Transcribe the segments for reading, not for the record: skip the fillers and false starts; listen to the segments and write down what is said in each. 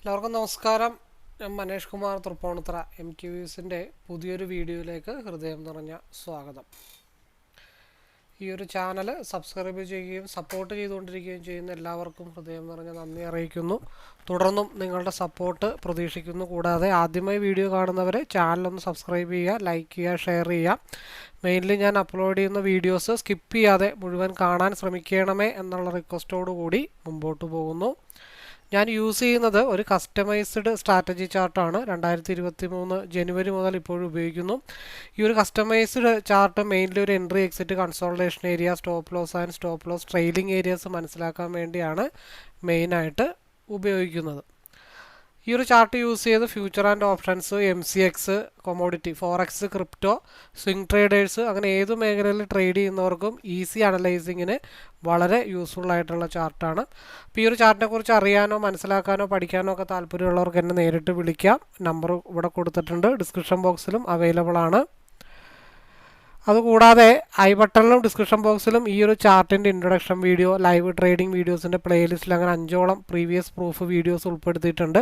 എല്ലാവർക്കും നമസ്കാരം. ഞാൻ മനേഷ് കുമാർ തൃപ്പൂണിത്തുറ MQVസിൻ്റെ പുതിയൊരു വീഡിയോയിലേക്ക് ഹൃദയം നിറഞ്ഞ സ്വാഗതം. ഈ ഒരു ചാനൽ സബ്സ്ക്രൈബ് ചെയ്യുകയും സപ്പോർട്ട് ചെയ്തുകൊണ്ടിരിക്കുകയും ചെയ്യുന്ന എല്ലാവർക്കും ഹൃദയം നിറഞ്ഞ നന്ദി അറിയിക്കുന്നു. തുടർന്നും നിങ്ങളുടെ സപ്പോർട്ട് പ്രതീക്ഷിക്കുന്നു. കൂടാതെ ആദ്യമായി വീഡിയോ കാണുന്നവരെ ചാനലൊന്ന് സബ്സ്ക്രൈബ് ചെയ്യുക, ലൈക്ക് ചെയ്യുക, ഷെയർ ചെയ്യുക. മെയിൻലി ഞാൻ അപ്ലോഡ് ചെയ്യുന്ന വീഡിയോസ് സ്കിപ്പ് ചെയ്യാതെ മുഴുവൻ കാണാൻ ശ്രമിക്കണമേ എന്നുള്ള റിക്വസ്റ്റോടു കൂടി മുമ്പോട്ട് പോകുന്നു. ഞാൻ യൂസ് ചെയ്യുന്നത് ഒരു കസ്റ്റമൈസ്ഡ് സ്ട്രാറ്റജി ചാർട്ടാണ്. 2023 ജനുവരി മുതൽ ഇപ്പോഴും ഉപയോഗിക്കുന്നു. ഈ ഒരു കസ്റ്റമൈസ്ഡ് ചാർട്ട് മെയിൻലി ഒരു entry, exit, consultation area, stop loss and stop loss trailing areas മനസ്സിലാക്കാൻ വേണ്ടിയാണ് മെയിനായിട്ട് ഉപയോഗിക്കുന്നത്. ഈ ഒരു ചാർട്ട് യൂസ് ചെയ്ത് future and options, MCX, commodity, forex, crypto, swing traders അങ്ങനെ ഏത് മേഖലയിൽ ട്രേഡ് ചെയ്യുന്നവർക്കും ഈസി അനലൈസിങ്ങിന് വളരെ യൂസ്ഫുൾ ആയിട്ടുള്ള ചാർട്ടാണ്. അപ്പോൾ ഈ ഒരു ചാർട്ടിനെ കുറിച്ച് അറിയാനോ മനസ്സിലാക്കാനോ പഠിക്കാനോ ഒക്കെ താല്പര്യമുള്ളവർക്ക് എന്നെ നേരിട്ട് വിളിക്കാം. നമ്പർ ഇവിടെ കൊടുത്തിട്ടുണ്ട്, ഡിസ്ക്രിപ്ഷൻ ബോക്സിലും അവൈലബിൾ ആണ്. അതുകൂടാതെ ഐ ബട്ടണിലും ഡിസ്ക്രിപ്ഷൻ ബോക്സിലും ഈ ഒരു ചാർട്ടിൻ്റെ ഇൻട്രൊഡക്ഷൻ വീഡിയോ, ലൈവ് ട്രേഡിംഗ് വീഡിയോസിൻ്റെ പ്ലേലിസ്റ്റിൽ അങ്ങനെ 5ഓളം പ്രീവിയസ് പ്രൂഫ് വീഡിയോസ് ഉൾപ്പെടുത്തിയിട്ടുണ്ട്.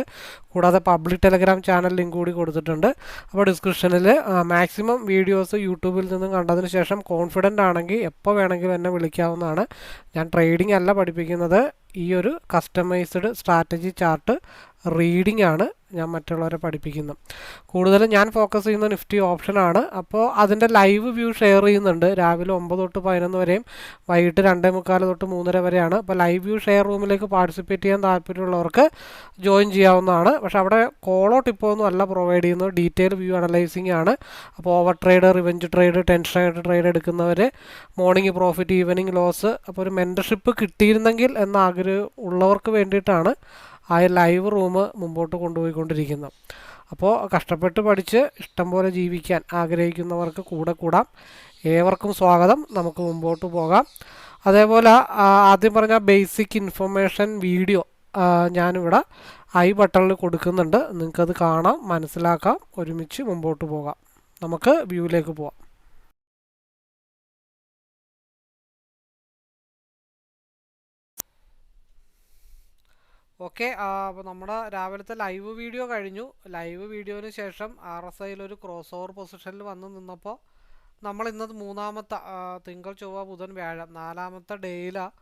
കൂടാതെ പബ്ലിക് ടെലഗ്രാം ചാനൽ ലിങ്ക് കൂടി കൊടുത്തിട്ടുണ്ട്. അപ്പോൾ ഡിസ്ക്രിപ്ഷനിൽ മാക്സിമം വീഡിയോസ് യൂട്യൂബിൽ നിന്നും കണ്ടതിന് ശേഷം കോൺഫിഡൻ്റ് ആണെങ്കിൽ എപ്പോൾ വേണമെങ്കിലും എന്നെ വിളിക്കാവുന്നതാണ്. ഞാൻ ട്രേഡിംഗ് അല്ല പഠിപ്പിക്കുന്നത്, ഈ ഒരു കസ്റ്റമൈസ്ഡ് സ്ട്രാറ്റജി ചാർട്ട് റീഡിംഗ് ആണ് ഞാൻ മറ്റുള്ളവരെ പഠിപ്പിക്കുന്നത്. കൂടുതലും ഞാൻ ഫോക്കസ് ചെയ്യുന്ന നിഫ്റ്റി ഓപ്ഷനാണ്. അപ്പോൾ അതിൻ്റെ ലൈവ് വ്യൂ ഷെയർ ചെയ്യുന്നുണ്ട്. രാവിലെ 9 തൊട്ട് 11 വരെയും വൈകിട്ട് 2:45 തൊട്ട് 3:30 വരെയാണ്. അപ്പോൾ ലൈവ് വ്യൂ ഷെയർ റൂമിലേക്ക് പാർട്ടിസിപ്പേറ്റ് ചെയ്യാൻ താല്പര്യമുള്ളവർക്ക് ജോയിൻ ചെയ്യാവുന്നതാണ്. പക്ഷേ അവിടെ കോളോ ടിപ്പോ ഒന്നും അല്ല പ്രൊവൈഡ് ചെയ്യുന്നത്, ഡീറ്റെയിൽ വ്യൂ അനലൈസിങ് ആണ്. അപ്പോൾ ഓവർ ട്രേഡ്, റിവെഞ്ച് ട്രേഡ്, ടെൻഷനായിട്ട് ട്രേഡ് എടുക്കുന്നവർ, മോർണിംഗ് പ്രോഫിറ്റ്, ഈവനിങ് ലോസ്, അപ്പോൾ ഒരു മെൻറ്റർഷിപ്പ് കിട്ടിയിരുന്നെങ്കിൽ എന്ന ആഗ്രഹം ഉള്ളവർക്ക് വേണ്ടിയിട്ടാണ് ആ ലൈവ് റൂം മുമ്പോട്ട് കൊണ്ടുപോയിക്കൊണ്ടിരിക്കുന്നത്. അപ്പോൾ കഷ്ടപ്പെട്ട് പഠിച്ച് ഇഷ്ടം പോലെ ജീവിക്കാൻ ആഗ്രഹിക്കുന്നവർക്ക് കൂടെ കൂടാം. ഏവർക്കും സ്വാഗതം. നമുക്ക് മുമ്പോട്ട് പോകാം. അതേപോലെ ആദ്യം പറഞ്ഞ ബേസിക് ഇൻഫർമേഷൻ വീഡിയോ ഞാനിവിടെ ഐ ബട്ടണിൽ കൊടുക്കുന്നുണ്ട്. നിങ്ങൾക്കത് കാണാം, മനസ്സിലാക്കാം, ഒരുമിച്ച് മുമ്പോട്ട് പോകാം. നമുക്ക് വ്യൂവിലേക്ക് പോകാം. ഓക്കെ, അപ്പോൾ നമ്മുടെ രാവിലത്തെ ലൈവ് വീഡിയോ കഴിഞ്ഞു. ലൈവ് വീഡിയോന് ശേഷം RSIയിൽ ഒരു ക്രോസ് ഓവർ പൊസിഷനിൽ വന്ന് നിന്നപ്പോൾ നമ്മൾ ഇന്നത് മൂന്നാമത്തെ തിങ്കൾ, ചൊവ്വ, ബുധൻ, വ്യാഴം 4ാമത്തെ ഡേയിലാണ്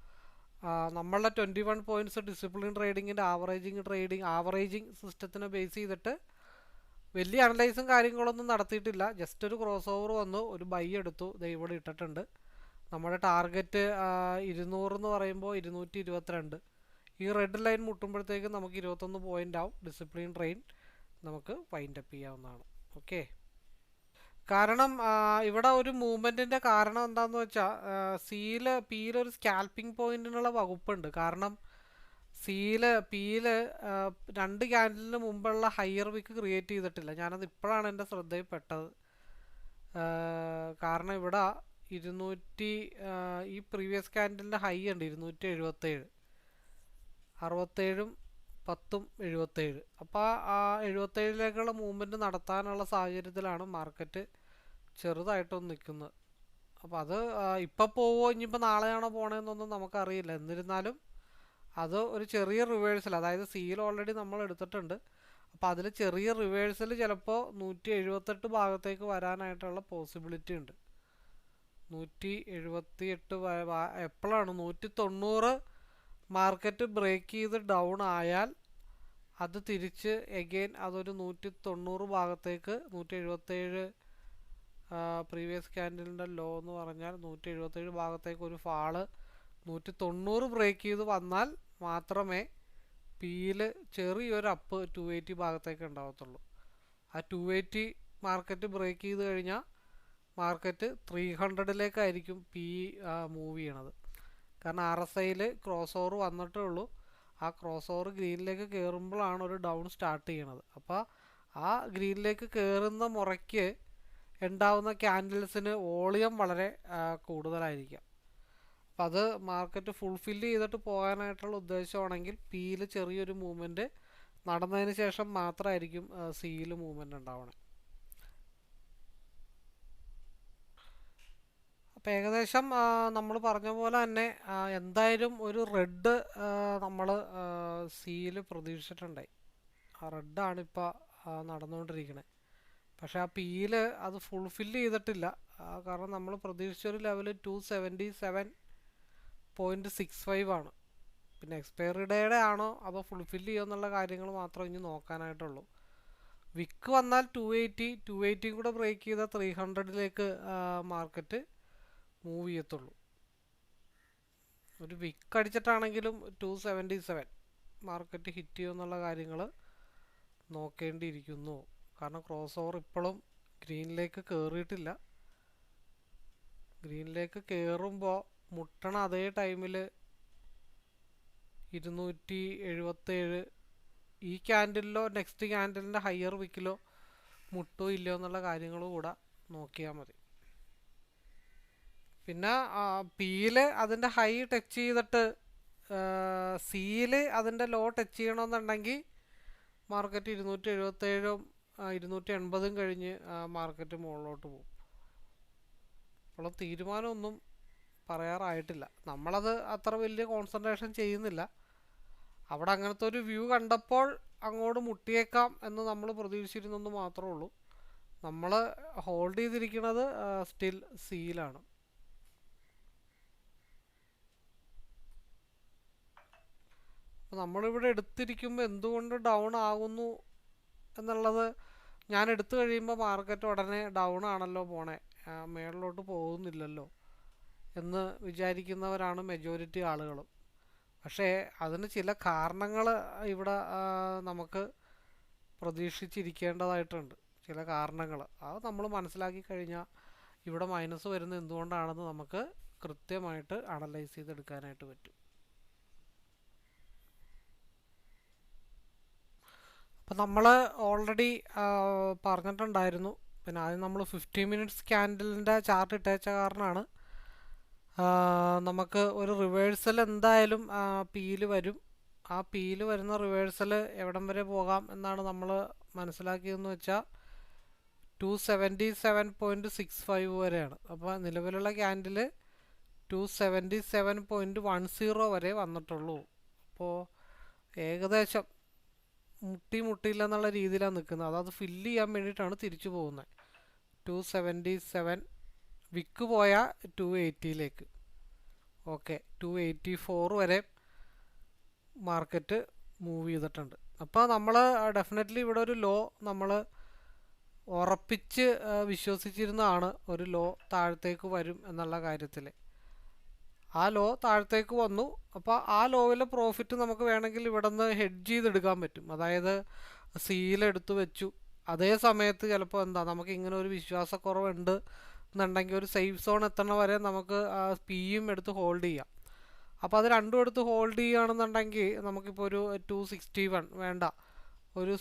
നമ്മളുടെ 21 പോയിൻറ്റ്സ് ഡിസിപ്ലിൻ ട്രേഡിങ്ങിൻ്റെ ആവറേജിങ് സിസ്റ്റത്തിനെ ബേസ് ചെയ്തിട്ട് വലിയ അനലൈസും കാര്യങ്ങളൊന്നും നടത്തിയിട്ടില്ല. ജസ്റ്റ് ഒരു ക്രോസ് ഓവർ വന്നു, ഒരു ബൈ എടുത്തു, ഇവിടെ ഇട്ടിട്ടുണ്ട്. നമ്മുടെ ടാർഗറ്റ് 200 എന്ന് പറയുമ്പോൾ 222. ഈ റെഡ് ലൈൻ മുട്ടുമ്പോഴത്തേക്ക് നമുക്ക് 21 പോയിൻ്റ് ആവും. ഡിസിപ്ലിൻ ട്രെയിൻ നമുക്ക് വൈൻഡ് അപ്പ് ചെയ്യാവുന്നതാണ്. ഓക്കെ, കാരണം ഇവിടെ ഒരു മൂവ്മെൻറ്റിൻ്റെ കാരണം എന്താണെന്ന് വെച്ചാൽ പിയിലൊരു സ്കാൽപ്പിംഗ് പോയിന്റിനുള്ള വകുപ്പുണ്ട്. കാരണം പിയില് 2 ക്യാൻഡലിന് മുമ്പുള്ള ഹയർ വിക്ക് ക്രിയേറ്റ് ചെയ്തിട്ടില്ല. ഞാനത് ഇപ്പോഴാണ് എൻ്റെ ശ്രദ്ധയിൽപ്പെട്ടത്. കാരണം ഇവിടെ 200 ഈ പ്രീവിയസ് ക്യാൻഡലിൻ്റെ ഹൈ ഉണ്ട് 277, 67, 10, 77. അപ്പോൾ ആ 77ലേക്കുള്ള മൂവ്മെൻറ്റ് നടത്താനുള്ള സാഹചര്യത്തിലാണ് മാർക്കറ്റ് ചെറുതായിട്ടൊന്ന് നിൽക്കുന്നത്. അപ്പോൾ അത് ഇപ്പോൾ പോവോ ഇനിയിപ്പോൾ നാളെയാണോ പോകണമെന്നൊന്നും നമുക്കറിയില്ല. എന്നിരുന്നാലും അത് ഒരു ചെറിയ റിവേഴ്സൽ, അതായത് സിയിൽ ഓൾറെഡി നമ്മൾ എടുത്തിട്ടുണ്ട്. അപ്പോൾ അതിൽ ചെറിയ റിവേഴ്സൽ ചിലപ്പോൾ 178 ഭാഗത്തേക്ക് വരാനായിട്ടുള്ള പോസിബിലിറ്റി ഉണ്ട്. 178 എപ്പോഴാണ് 190 മാർക്കറ്റ് ബ്രേക്ക് ചെയ്ത് ഡൗൺ ആയാൽ അത് തിരിച്ച് എഗെയിൻ അതൊരു 190 ഭാഗത്തേക്ക് 177 പ്രീവിയസ് ക്യാൻഡലിൻ്റെ ലോ എന്ന് പറഞ്ഞാൽ 177 ഭാഗത്തേക്ക് ഒരു ഫാള് 190 ബ്രേക്ക് ചെയ്ത് വന്നാൽ മാത്രമേ പിയിൽ ചെറിയൊരു അപ്പ് 280 ഭാഗത്തേക്ക് ഉണ്ടാകത്തുള്ളൂ. ആ 280 മാർക്കറ്റ് ബ്രേക്ക് ചെയ്ത് കഴിഞ്ഞാൽ മാർക്കറ്റ് 300ലേക്കായിരിക്കും പി മൂവ് ചെയ്യണത്. കാരണം RSIയിൽ ക്രോസ് ഓവർ വന്നിട്ടേ ഉള്ളൂ. ആ ക്രോസ് ഓവർ ഗ്രീനിലേക്ക് കയറുമ്പോഴാണ് ഒരു ഡൗൺ സ്റ്റാർട്ട് ചെയ്യണത്. അപ്പോൾ ആ ഗ്രീനിലേക്ക് കയറുന്ന മുറയ്ക്ക് ഉണ്ടാവുന്ന ക്യാൻഡിൽസിന് വോളിയം വളരെ കൂടുതലായിരിക്കാം. അപ്പോൾ അത് മാർക്കറ്റ് ഫുൾഫില്ല് ചെയ്തിട്ട് പോകാനായിട്ടുള്ള ഉദ്ദേശമാണെങ്കിൽ പിയിൽ ചെറിയൊരു മൂവ്മെൻറ്റ് നടന്നതിന് ശേഷം മാത്രമായിരിക്കും സിയിൽ മൂവ്മെൻറ്റ് ഉണ്ടാവണേ. അപ്പോൾ ഏകദേശം നമ്മൾ പറഞ്ഞ പോലെ തന്നെ എന്തായാലും ഒരു റെഡ് നമ്മൾ സിയിൽ പ്രതീക്ഷിച്ചിട്ടുണ്ടായി. റെഡാണ് ഇപ്പോൾ നടന്നുകൊണ്ടിരിക്കുന്നത്. പക്ഷേ ആ പിയിൽ അത് ഫുൾഫില്ല് ചെയ്തിട്ടില്ല. കാരണം നമ്മൾ പ്രതീക്ഷിച്ചൊരു ലെവൽ 277.65 ആണ്. പിന്നെ എക്സ്പയറി ഡേയുടെ ആണോ അതോ ഫുൾഫില്ല് ചെയ്യുമെന്നുള്ള കാര്യങ്ങൾ മാത്രമേ ഇനി നോക്കാനായിട്ടുള്ളൂ. വിക്ക് വന്നാൽ 280 കൂടെ ബ്രേക്ക് ചെയ്താൽ 300ലേക്ക് മാർക്കറ്റ് മൂവ് ചെയ്യത്തുള്ളൂ. ഒരു വിക്ക് അടിച്ചിട്ടാണെങ്കിലും 277 മാർക്കറ്റ് ഹിറ്റ് ചെയ്യുമെന്നുള്ള കാര്യങ്ങൾ നോക്കേണ്ടിയിരിക്കുന്നു. കാരണം ക്രോസ് ഓവർ ഇപ്പോഴും ഗ്രീനിലേക്ക് കയറിയിട്ടില്ല. ഗ്രീനിലേക്ക് കയറുമ്പോൾ മുട്ടണ അതേ ടൈമിൽ 277 ഈ ക്യാൻഡിലോ നെക്സ്റ്റ് ക്യാൻഡിലിൻ്റെ ഹയർ വിക്കിലോ മുട്ടോ ഇല്ലയോ എന്നുള്ള കാര്യങ്ങളും കൂടെ നോക്കിയാൽ മതി. പിന്നെ പിയിൽ അതിൻ്റെ ഹൈ ടച്ച് ചെയ്തിട്ട് സിയിൽ അതിൻ്റെ ലോ ടച്ച് ചെയ്യണമെന്നുണ്ടെങ്കിൽ മാർക്കറ്റ് 277 280 കഴിഞ്ഞ് മാർക്കറ്റ് മുകളിലോട്ട് പോകും. അപ്പോൾ തീരുമാനമൊന്നും പറയാറായിട്ടില്ല. നമ്മളത് അത്ര വലിയ കോൺസെൻട്രേഷൻ ചെയ്യുന്നില്ല. അവിടെ അങ്ങനത്തെ ഒരു വ്യൂ കണ്ടപ്പോൾ അങ്ങോട്ട് മുട്ടിയേക്കാം എന്ന് നമ്മൾ പ്രതീക്ഷിച്ചിരുന്നെന്ന് മാത്രമേ ഉള്ളൂ. നമ്മൾ ഹോൾഡ് ചെയ്തിരിക്കുന്നത് സ്റ്റിൽ സിയിലാണ്. അപ്പോൾ നമ്മളിവിടെ എടുത്തിരിക്കുമ്പോൾ എന്തുകൊണ്ട് ഡൗൺ ആകുന്നു എന്നുള്ളത് ഞാൻ എടുത്തു കഴിയുമ്പോൾ മാർക്കറ്റ് ഉടനെ ഡൗൺ ആണല്ലോ പോണേ, മേളിലോട്ട് പോകുന്നില്ലല്ലോ എന്ന് വിചാരിക്കുന്നവരാണ് മെജോറിറ്റി ആളുകളും. പക്ഷേ അതിന് ചില കാരണങ്ങൾ ഇവിടെ നമുക്ക് പ്രതീക്ഷിച്ചിരിക്കേണ്ടതായിട്ടുണ്ട്. ചില കാരണങ്ങൾ അത് നമ്മൾ മനസ്സിലാക്കി കഴിഞ്ഞാൽ ഇവിടെ മൈനസ് വരുന്നത് എന്തുകൊണ്ടാണെന്ന് നമുക്ക് കൃത്യമായിട്ട് അനലൈസ് ചെയ്തെടുക്കാനായിട്ട് പറ്റും. അപ്പം നമ്മൾ ഓൾറെഡി പറഞ്ഞിട്ടുണ്ടായിരുന്നു. പിന്നെ ആദ്യം നമ്മൾ 50 മിനിറ്റ്സ് ക്യാൻഡിലിൻ്റെ ചാർട്ട് ഇട്ടേച്ച കാരണമാണ് നമുക്ക് ഒരു റിവേഴ്സൽ എന്തായാലും പിയിൽ വരും. ആ പിയിൽ വരുന്ന റിവേഴ്സൽ എവിടം വരെ പോകാം എന്നാണ് നമ്മൾ മനസ്സിലാക്കിയതെന്ന് വെച്ചാൽ 277.65 വരെയാണ്. അപ്പോൾ നിലവിലുള്ള ക്യാൻഡിൽ 277.10 വരെ വന്നിട്ടുള്ളൂ. അപ്പോൾ ഏകദേശം മുട്ടിയില്ലെന്നുള്ള രീതിയിലാണ് നിൽക്കുന്നത്. അതായത് ഫില്ല് ചെയ്യാൻ വേണ്ടിയിട്ടാണ് തിരിച്ചു പോകുന്നത്. 277 വിക്ക് പോയ 280ലേക്ക്. ഓക്കെ, 284 വരെ മാർക്കറ്റ് മൂവ് ചെയ്തിട്ടുണ്ട്. അപ്പോൾ നമ്മൾ ഡെഫിനറ്റ്ലി ഇവിടെ ഒരു ലോ നമ്മൾ ഉറപ്പിച്ച് വിശ്വസിച്ചിരുന്നതാണ് ഒരു ലോ താഴത്തേക്ക് വരും എന്നുള്ള കാര്യത്തിൽ. ആ ലോ താഴത്തേക്ക് വന്നു. അപ്പോൾ ആ ലോയിലെ പ്രോഫിറ്റ് നമുക്ക് വേണമെങ്കിൽ ഇവിടെ നിന്ന് ഹെഡ്ജ് ചെയ്തെടുക്കാൻ പറ്റും. അതായത് സീലെടുത്ത് വെച്ചു. അതേ സമയത്ത് ചിലപ്പോൾ നമുക്ക് ഇങ്ങനെ ഒരു വിശ്വാസക്കുറവുണ്ട് എന്നുണ്ടെങ്കിൽ ഒരു സേഫ് സോൺ എത്തണ വരെ നമുക്ക് പിയും എടുത്ത് ഹോൾഡ് ചെയ്യാം. അപ്പോൾ അത് രണ്ടും എടുത്ത് ഹോൾഡ് ചെയ്യുകയാണെന്നുണ്ടെങ്കിൽ നമുക്കിപ്പോൾ ഒരു 261 വേണ്ട, ഒരു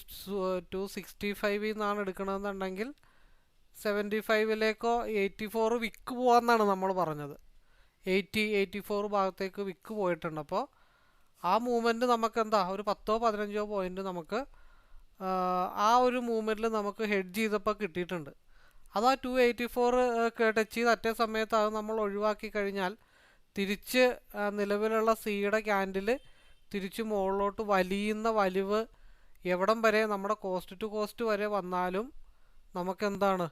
265 നിന്നാണ് എടുക്കണമെന്നുണ്ടെങ്കിൽ 75ലേക്കോ 84 വിക്ക് പോകാമെന്നാണ് നമ്മൾ പറഞ്ഞത്. 84 ഭാഗത്തേക്ക് വിക്ക് പോയിട്ടുണ്ട്. അപ്പോൾ ആ മൂവ്മെൻറ്റ് നമുക്ക് ഒരു 10-15 പോയിൻ്റ് നമുക്ക് ആ ഒരു മൂവ്മെൻറ്റിൽ നമുക്ക് ഹെഡ്ജ് ചെയ്തപ്പോൾ കിട്ടിയിട്ടുണ്ട്. അത് ആ 284 ടച്ച് ചെയ്ത് അറ്റേ സമയത്ത് അത് നമ്മൾ ഒഴിവാക്കി കഴിഞ്ഞാൽ തിരിച്ച് നിലവിലുള്ള സിയുടെ ക്യാൻഡിൽ തിരിച്ച് മുകളിലോട്ട് വലിയുന്ന വലിവ് എവിടം വരെ നമ്മുടെ കോസ്റ്റ് ടു കോസ്റ്റ് വരെ വന്നാലും നമുക്കെന്താണ്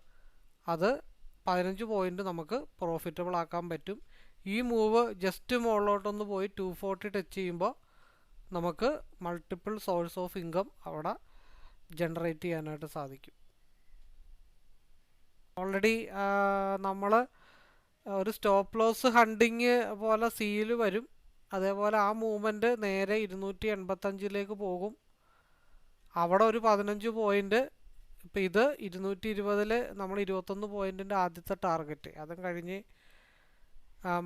അത് 15 പോയിൻ്റ് നമുക്ക് പ്രോഫിറ്റബിൾ ആക്കാൻ പറ്റും. ഈ മൂവ് ജസ്റ്റ് മുകളിലോട്ടൊന്ന് പോയി 240 ടച്ച് ചെയ്യുമ്പോൾ നമുക്ക് മൾട്ടിപ്പിൾ സോഴ്സ് ഓഫ് ഇൻകം അവിടെ ജനറേറ്റ് ചെയ്യാനായിട്ട് സാധിക്കും. ഓൾറെഡി നമ്മൾ ഒരു സ്റ്റോപ്പ് ലോസ് ഹണ്ടിങ് പോലെ സിയിൽ വരും. അതേപോലെ ആ മൂവ്മെൻറ്റ് നേരെ 285ലേക്ക് പോകും. അവിടെ ഒരു 15 പോയിൻ്റ്. ഇപ്പോൾ ഇത് 220 നമ്മൾ 21 പോയിൻറ്റിൻ്റെ ആദ്യത്തെ ടാർഗറ്റ്. അതും കഴിഞ്ഞ്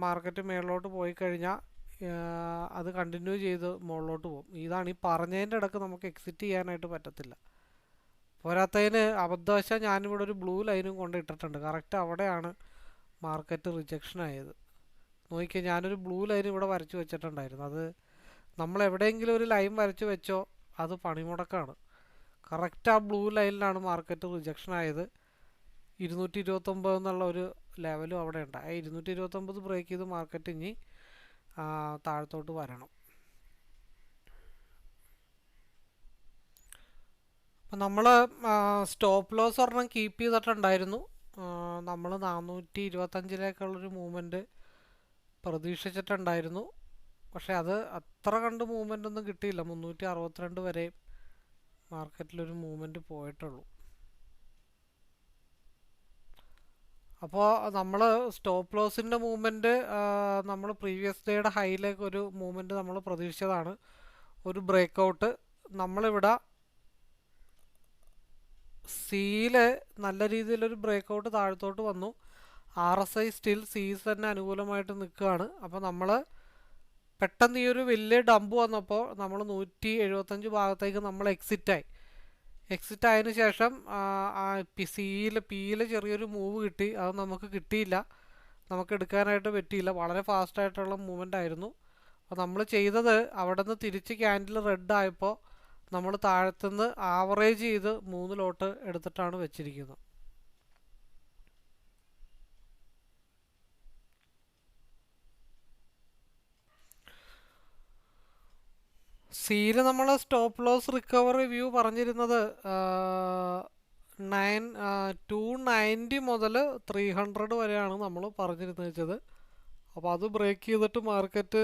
മാർക്കറ്റ് മുകളിലോട്ട് പോയി കഴിഞ്ഞാൽ അത് കണ്ടിന്യൂ ചെയ്ത് മുകളിലോട്ട് പോകും. ഇതാണ് ഈ പറഞ്ഞതിൻ്റെ ഇടയ്ക്ക് നമുക്ക് എക്സിറ്റ് ചെയ്യാനായിട്ട് പറ്റത്തില്ല. പോരാത്തതിന് അബദ്ധവശാൽ ഞാനിവിടെ ഒരു ബ്ലൂ ലൈനും കൊണ്ട് ഇട്ടിട്ടുണ്ട്. കറക്റ്റ് അവിടെയാണ് മാർക്കറ്റ് റിജക്ഷൻ ആയത്. നോക്കിയാൽ ഞാനൊരു ബ്ലൂ ലൈൻ ഇവിടെ വരച്ച് വെച്ചിട്ടുണ്ടായിരുന്നു. അത് നമ്മൾ എവിടെയെങ്കിലും ഒരു ലൈൻ വരച്ച് വെച്ചോ അത് പണിമുടക്കാണ്. കറക്റ്റ് ആ ബ്ലൂ ലൈനിലാണ് മാർക്കറ്റ് റിജക്ഷൻ ആയത്. 229 എന്നുള്ള ഒരു ലെവലും അവിടെ ഉണ്ട്. ആ 229 ബ്രേക്ക് ചെയ്ത് മാർക്കറ്റ് ഇനി താഴത്തോട്ട് വരണം. നമ്മൾ സ്റ്റോപ്പ് ലോസ് ഒരെണ്ണം കീപ്പ് ചെയ്തിട്ടുണ്ടായിരുന്നു. നമ്മൾ 425-ലേക്കുള്ളൊരു മൂവ്മെൻറ്റ് പ്രതീക്ഷിച്ചിട്ടുണ്ടായിരുന്നു. പക്ഷേ അത് അത്ര കണ്ട് മൂവ്മെൻ്റ് ഒന്നും കിട്ടിയില്ല. 362 വരെ മാർക്കറ്റിലൊരു മൂവ്മെൻറ്റ് പോയിട്ടുള്ളൂ. അപ്പോൾ നമ്മൾ സ്റ്റോപ്പ് ലോസിൻ്റെ മൂവ്മെൻറ്റ് നമ്മൾ പ്രീവിയസ് ഡേയുടെ ഹൈയിലേക്ക് ഒരു മൂവ്മെൻറ്റ് നമ്മൾ പ്രതീക്ഷിച്ചതാണ്, ഒരു ബ്രേക്കൗട്ട്. നമ്മളിവിടെ സിയിൽ നല്ല രീതിയിലൊരു ബ്രേക്കൗട്ട് താഴത്തോട്ട് വന്നു. RSI സ്റ്റിൽ സീസ് തന്നെ അനുകൂലമായിട്ട് നിൽക്കുകയാണ്. അപ്പോൾ നമ്മൾ പെട്ടെന്ന് ഈ ഒരു വലിയ ഡംപ് വന്നപ്പോൾ നമ്മൾ 175 ഭാഗത്തേക്ക് നമ്മൾ എക്സിറ്റ് ആയതിനു ശേഷം പിയിൽ ചെറിയൊരു മൂവ് കിട്ടി. അത് നമുക്ക് കിട്ടിയില്ല, നമുക്ക് എടുക്കാനായിട്ട് പറ്റിയില്ല. വളരെ ഫാസ്റ്റായിട്ടുള്ള മൂവ്മെൻ്റ് ആയിരുന്നു. അപ്പോൾ നമ്മൾ ചെയ്തത് അവിടെ നിന്ന് തിരിച്ച് ക്യാൻഡിൽ റെഡ് ആയപ്പോൾ നമ്മൾ താഴത്തുനിന്ന് ആവറേജ് ചെയ്ത് 3 ലോട്ട് എടുത്തിട്ടാണ് വെച്ചിരിക്കുന്നത്. സിയിൽ നമ്മൾ സ്റ്റോപ്പ് ലോസ് റിക്കവറി വ്യൂ പറഞ്ഞിരുന്നത് 290 മുതൽ 300 വരെയാണ് നമ്മൾ പറഞ്ഞിരുന്നത് വെച്ചത്. അപ്പോൾ അത് ബ്രേക്ക് ചെയ്തിട്ട് മാർക്കറ്റ്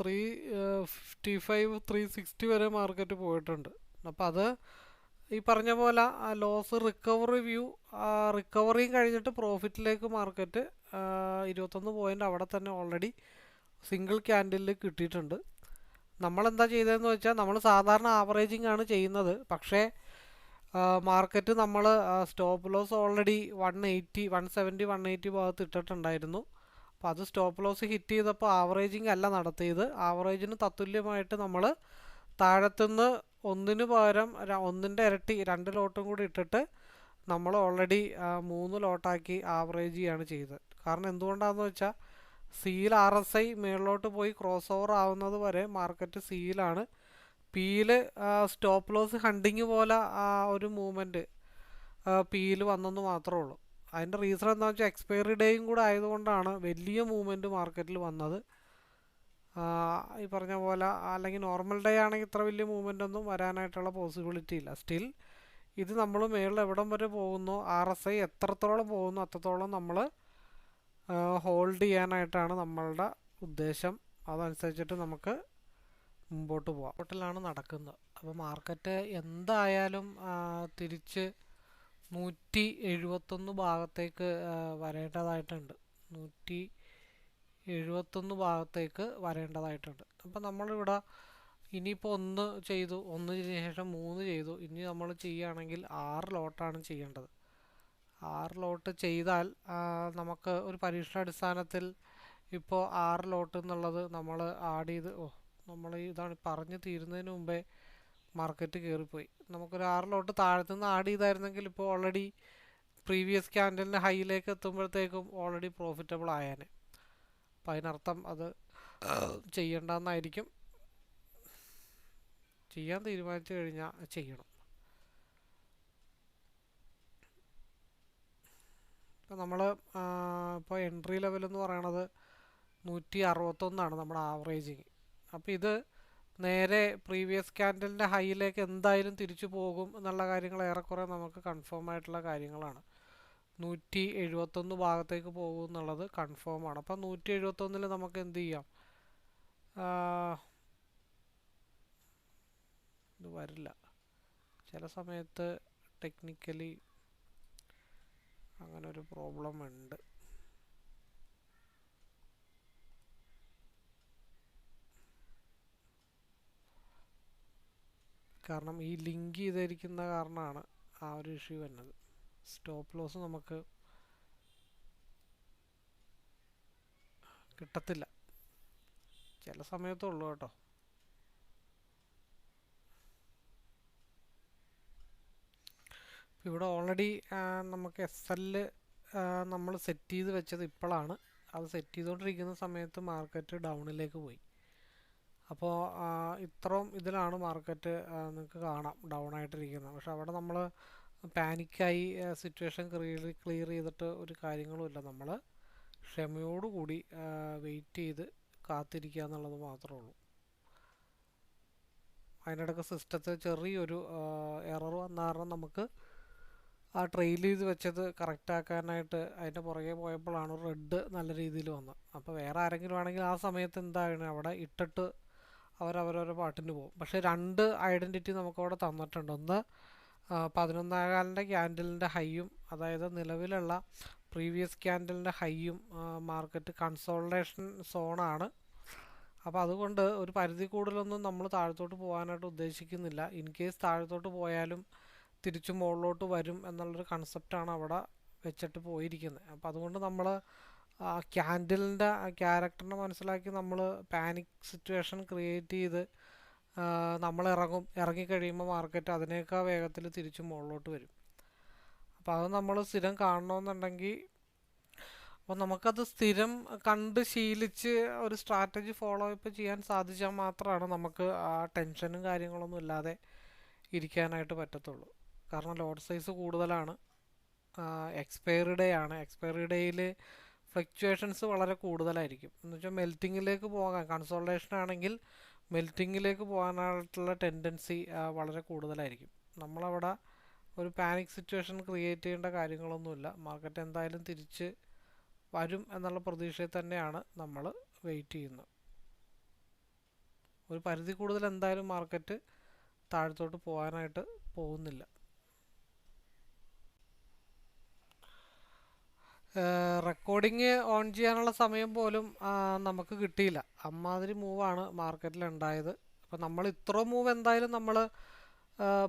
355 360 വരെ മാർക്കറ്റ് പോയിട്ടുണ്ട്. അപ്പോൾ അത് ഈ പറഞ്ഞ പോലെ ലോസ് റിക്കവറി വ്യൂ, റിക്കവറിയും കഴിഞ്ഞിട്ട് പ്രോഫിറ്റിലേക്ക് മാർക്കറ്റ് 21 പോയിൻ്റ് അവിടെ തന്നെ ഓൾറെഡി സിംഗിൾ ക്യാൻഡിലിൽ കിട്ടിയിട്ടുണ്ട്. നമ്മളെന്താ ചെയ്തതെന്ന് വെച്ചാൽ നമ്മൾ സാധാരണ ആവറേജിങ് ആണ് ചെയ്യുന്നത്. പക്ഷേ മാർക്കറ്റ് നമ്മൾ സ്റ്റോപ്പ് ലോസ് ഓൾറെഡി 170 180 ഭാഗത്ത് ഇട്ടിട്ടുണ്ടായിരുന്നു. അപ്പോൾ അത് സ്റ്റോപ്പ് ലോസ് ഹിറ്റ് ചെയ്തപ്പോൾ ആവറേജിങ് അല്ല നടത്തിയത്. ആവറേജിന് തത്തുല്യമായിട്ട് നമ്മൾ താഴത്തുനിന്ന് ഒന്നിന് പകരം ഒന്നിൻ്റെ ഇരട്ടി 2 ലോട്ടും കൂടി ഇട്ടിട്ട് നമ്മൾ ഓൾറെഡി 3 ലോട്ടാക്കി ആവറേജ് ചെയ്യാണ് ചെയ്തത്. കാരണം എന്തുകൊണ്ടാണെന്ന് വെച്ചാൽ സിയിൽ RSI മേളിലോട്ട് പോയി ക്രോസ് ഓവർ ആവുന്നത് വരെ മാർക്കറ്റ് സിയിലാണ്. പിയിൽ സ്റ്റോപ്പ് ലോസ് ഹണ്ടിങ് പോലെ ഒരു മൂവ്മെൻറ്റ് പിയിൽ വന്നെന്ന് മാത്രമേ ഉള്ളൂ. അതിൻ്റെ റീസൺ എന്താണെന്ന് വെച്ചാൽ എക്സ്പയറി ഡേയും കൂടെ ആയതുകൊണ്ടാണ് വലിയ മൂവ്മെൻറ്റ് മാർക്കറ്റിൽ വന്നത്. ഈ പറഞ്ഞ പോലെ അല്ലെങ്കിൽ നോർമൽ ഡേ ആണെങ്കിൽ ഇത്ര വലിയ മൂവ്മെൻ്റ് ഒന്നും വരാനായിട്ടുള്ള പോസിബിലിറ്റി ഇല്ല. സ്റ്റിൽ ഇത് നമ്മൾ മേളിൽ എവിടം വരെ പോകുന്നു, RSI എത്രത്തോളം പോകുന്നു അത്രത്തോളം നമ്മൾ ഹോൾഡ് ചെയ്യാനായിട്ടാണ് നമ്മളുടെ ഉദ്ദേശം. അതനുസരിച്ചിട്ട് നമുക്ക് മുമ്പോട്ട് പോകാം. ഹോട്ടലാണ് നടക്കുന്നത്. അപ്പോൾ മാർക്കറ്റ് എന്തായാലും തിരിച്ച് 171 ഭാഗത്തേക്ക് വരേണ്ടതായിട്ടുണ്ട്. 171 ഭാഗത്തേക്ക് വരേണ്ടതായിട്ടുണ്ട്. അപ്പോൾ നമ്മളിവിടെ ഇനിയിപ്പോൾ 1 ചെയ്തു, 1 ശേഷം 3 ചെയ്തു. ഇനി നമ്മൾ ചെയ്യുകയാണെങ്കിൽ 6 ലോട്ടാണ് ചെയ്യേണ്ടത്. 6 ലോട്ട് ചെയ്താൽ നമുക്ക് ഒരു പരീക്ഷണാടിസ്ഥാനത്തിൽ ഇപ്പോൾ 6 ലോട്ട് എന്നുള്ളത് നമ്മൾ ആഡ് ചെയ്ത് നമ്മൾ ഇതാണ് പറഞ്ഞ് തീരുന്നതിന് മുമ്പേ മാർക്കറ്റ് കയറിപ്പോയി. നമുക്കൊരു 6 ലോട്ട് താഴത്തുനിന്ന് ആഡ് ചെയ്തായിരുന്നെങ്കിൽ ഇപ്പോൾ ഓൾറെഡി പ്രീവിയസ് ക്യാൻഡലിൻ്റെ ഹൈയിലേക്ക് എത്തുമ്പോഴത്തേക്കും ഓൾറെഡി പ്രോഫിറ്റബിൾ ആയേനെ. അപ്പം അതിനർത്ഥം അത് ചെയ്യേണ്ടെന്നായിരിക്കും. ചെയ്യാൻ തീരുമാനിച്ചു കഴിഞ്ഞാൽ ചെയ്യണം. ഇപ്പോൾ നമ്മൾ ഇപ്പോൾ എൻട്രി ലെവലെന്ന് പറയണത് 161 നമ്മുടെ ആവറേജിങ്. അപ്പോൾ ഇത് നേരെ പ്രീവിയസ് ക്യാൻഡലിൻ്റെ ഹൈയിലേക്ക് എന്തായാലും തിരിച്ചു പോകും എന്നുള്ള കാര്യങ്ങൾ ഏറെക്കുറെ നമുക്ക് കൺഫേം ആയിട്ടുള്ള കാര്യങ്ങളാണ്. 171 ഭാഗത്തേക്ക് പോകും എന്നുള്ളത് കൺഫേമാണ്. അപ്പം 171 നമുക്ക് എന്ത് ചെയ്യാം, ഇത് വരില്ല. ചില സമയത്ത് ടെക്നിക്കലി അങ്ങനെ ഒരു പ്രോബ്ലം ഉണ്ട്. കാരണം ഈ ലിങ്ക് ചെയ്തിരിക്കുന്ന കാരണമാണ് ആ ഒരു ഇഷ്യൂ വരുന്നത്. സ്റ്റോപ്പ് ലോസ് നമുക്ക് കിട്ടത്തില്ല, ചില സമയത്തുള്ളൂ കേട്ടോ. ഇവിടെ ഓൾറെഡി നമുക്ക് SL നമ്മൾ സെറ്റ് ചെയ്ത് വെച്ചത് ഇപ്പോഴാണ്. അത് സെറ്റ് ചെയ്തുകൊണ്ടിരിക്കുന്ന സമയത്ത് മാർക്കറ്റ് ഡൗണിലേക്ക് പോയി. അപ്പോൾ ഇത്രയും ഇതിലാണ് മാർക്കറ്റ് നിങ്ങൾക്ക് കാണാം ഡൗൺ ആയിട്ടിരിക്കുന്നത്. പക്ഷെ അവിടെ നമ്മൾ പാനിക്കായി സിറ്റുവേഷൻ ക്ലിയർ ചെയ്തിട്ട് ഒരു കാര്യങ്ങളുമില്ല. നമ്മൾ ക്ഷമയോടുകൂടി വെയിറ്റ് ചെയ്ത് കാത്തിരിക്കുക എന്നുള്ളത് മാത്രമേ ഉള്ളൂ. അതിനിടയ്ക്ക് സിസ്റ്റത്തിൽ ചെറിയൊരു എറർ വന്ന കാരണം നമുക്ക് ആ ട്രെയിൽ ചെയ്ത് വെച്ചത് കറക്റ്റാക്കാനായിട്ട് അതിൻ്റെ പുറകെ പോയപ്പോഴാണ് റെഡ് നല്ല രീതിയിൽ വന്നത്. അപ്പോൾ വേറെ ആരെങ്കിലും ആണെങ്കിൽ ആ സമയത്ത് എന്താണ് അവിടെ ഇട്ടിട്ട് അവരവരോരോ പാട്ടിന് പോകും. പക്ഷേ 2 ഐഡൻറ്റിറ്റി നമുക്കവിടെ തന്നിട്ടുണ്ട്. ഒന്ന് 11.15 ക്യാൻഡലിൻ്റെ ഹൈയും, അതായത് നിലവിലുള്ള പ്രീവിയസ് ക്യാൻഡലിൻ്റെ ഹൈയും മാർക്കറ്റ് കൺസോൾട്ടേഷൻ സോണാണ്. അപ്പോൾ അതുകൊണ്ട് ഒരു പരിധി കൂടുതലൊന്നും നമ്മൾ താഴത്തോട്ട് പോകാനായിട്ട് ഉദ്ദേശിക്കുന്നില്ല. ഇൻ കേസ് താഴത്തോട്ട് പോയാലും തിരിച്ചു മുകളിലോട്ട് വരും എന്നുള്ളൊരു കൺസെപ്റ്റാണ് അവിടെ വെച്ചിട്ട് പോയിരിക്കുന്നത്. അപ്പോൾ അതുകൊണ്ട് നമ്മൾ ക്യാൻഡലിൻ്റെ ക്യാരക്ടറിനെ മനസ്സിലാക്കി നമ്മൾ പാനിക് സിറ്റുവേഷൻ ക്രിയേറ്റ് ചെയ്ത് നമ്മൾ ഇറങ്ങിക്കഴിയുമ്പോൾ മാർക്കറ്റ് അതിനേക്കാൾ വേഗത്തിൽ തിരിച്ചു മുകളിലോട്ട് വരും. അപ്പോൾ അത് നമ്മൾ സ്ഥിരം കാണണമെന്നുണ്ടെങ്കിൽ, അപ്പോൾ നമുക്കത് സ്ഥിരം കണ്ട് ശീലിച്ച് ഒരു സ്ട്രാറ്റജി ഫോളോ അപ്പ് ചെയ്യാൻ സാധിച്ചാൽ മാത്രമാണ് നമുക്ക് ആ ടെൻഷനും കാര്യങ്ങളൊന്നും ഇല്ലാതെ ഇരിക്കാനായിട്ട് പറ്റത്തുള്ളൂ. കാരണം ലോഡ് സൈസ് കൂടുതലാണ്, എക്സ്പയറി ഡേ ആണ്. എക്സ്പയറി ഡേയിൽ ഫ്ലക്ച്വേഷൻസ് വളരെ കൂടുതലായിരിക്കും. എന്ന് വെച്ചാൽ മെൽറ്റിങ്ങിലേക്ക് പോകാൻ, കൺസോൾട്ടേഷൻ ആണെങ്കിൽ മെൽറ്റിങ്ങിലേക്ക് പോകാനായിട്ടുള്ള ടെൻഡൻസി വളരെ കൂടുതലായിരിക്കും. നമ്മളവിടെ ഒരു പാനിക് സിറ്റുവേഷൻ ക്രിയേറ്റ് ചെയ്യേണ്ട കാര്യങ്ങളൊന്നുമില്ല. മാർക്കറ്റ് എന്തായാലും തിരിച്ച് വരും എന്നുള്ള പ്രതീക്ഷയിൽ തന്നെയാണ് നമ്മൾ വെയിറ്റ് ചെയ്യുന്നത്. ഒരു പരിധി കൂടുതൽ എന്തായാലും മാർക്കറ്റ് താഴത്തോട്ട് പോകാനായിട്ട് പോകുന്നില്ല. റെക്കോർഡിങ് ഓൺ ചെയ്യാനുള്ള സമയം പോലും നമുക്ക് കിട്ടിയില്ല. അമ്മാതിരി മൂവാണ് മാർക്കറ്റിൽ ഉണ്ടായത്. അപ്പോൾ നമ്മൾ ഇത്ര മൂവ് എന്തായാലും നമ്മൾ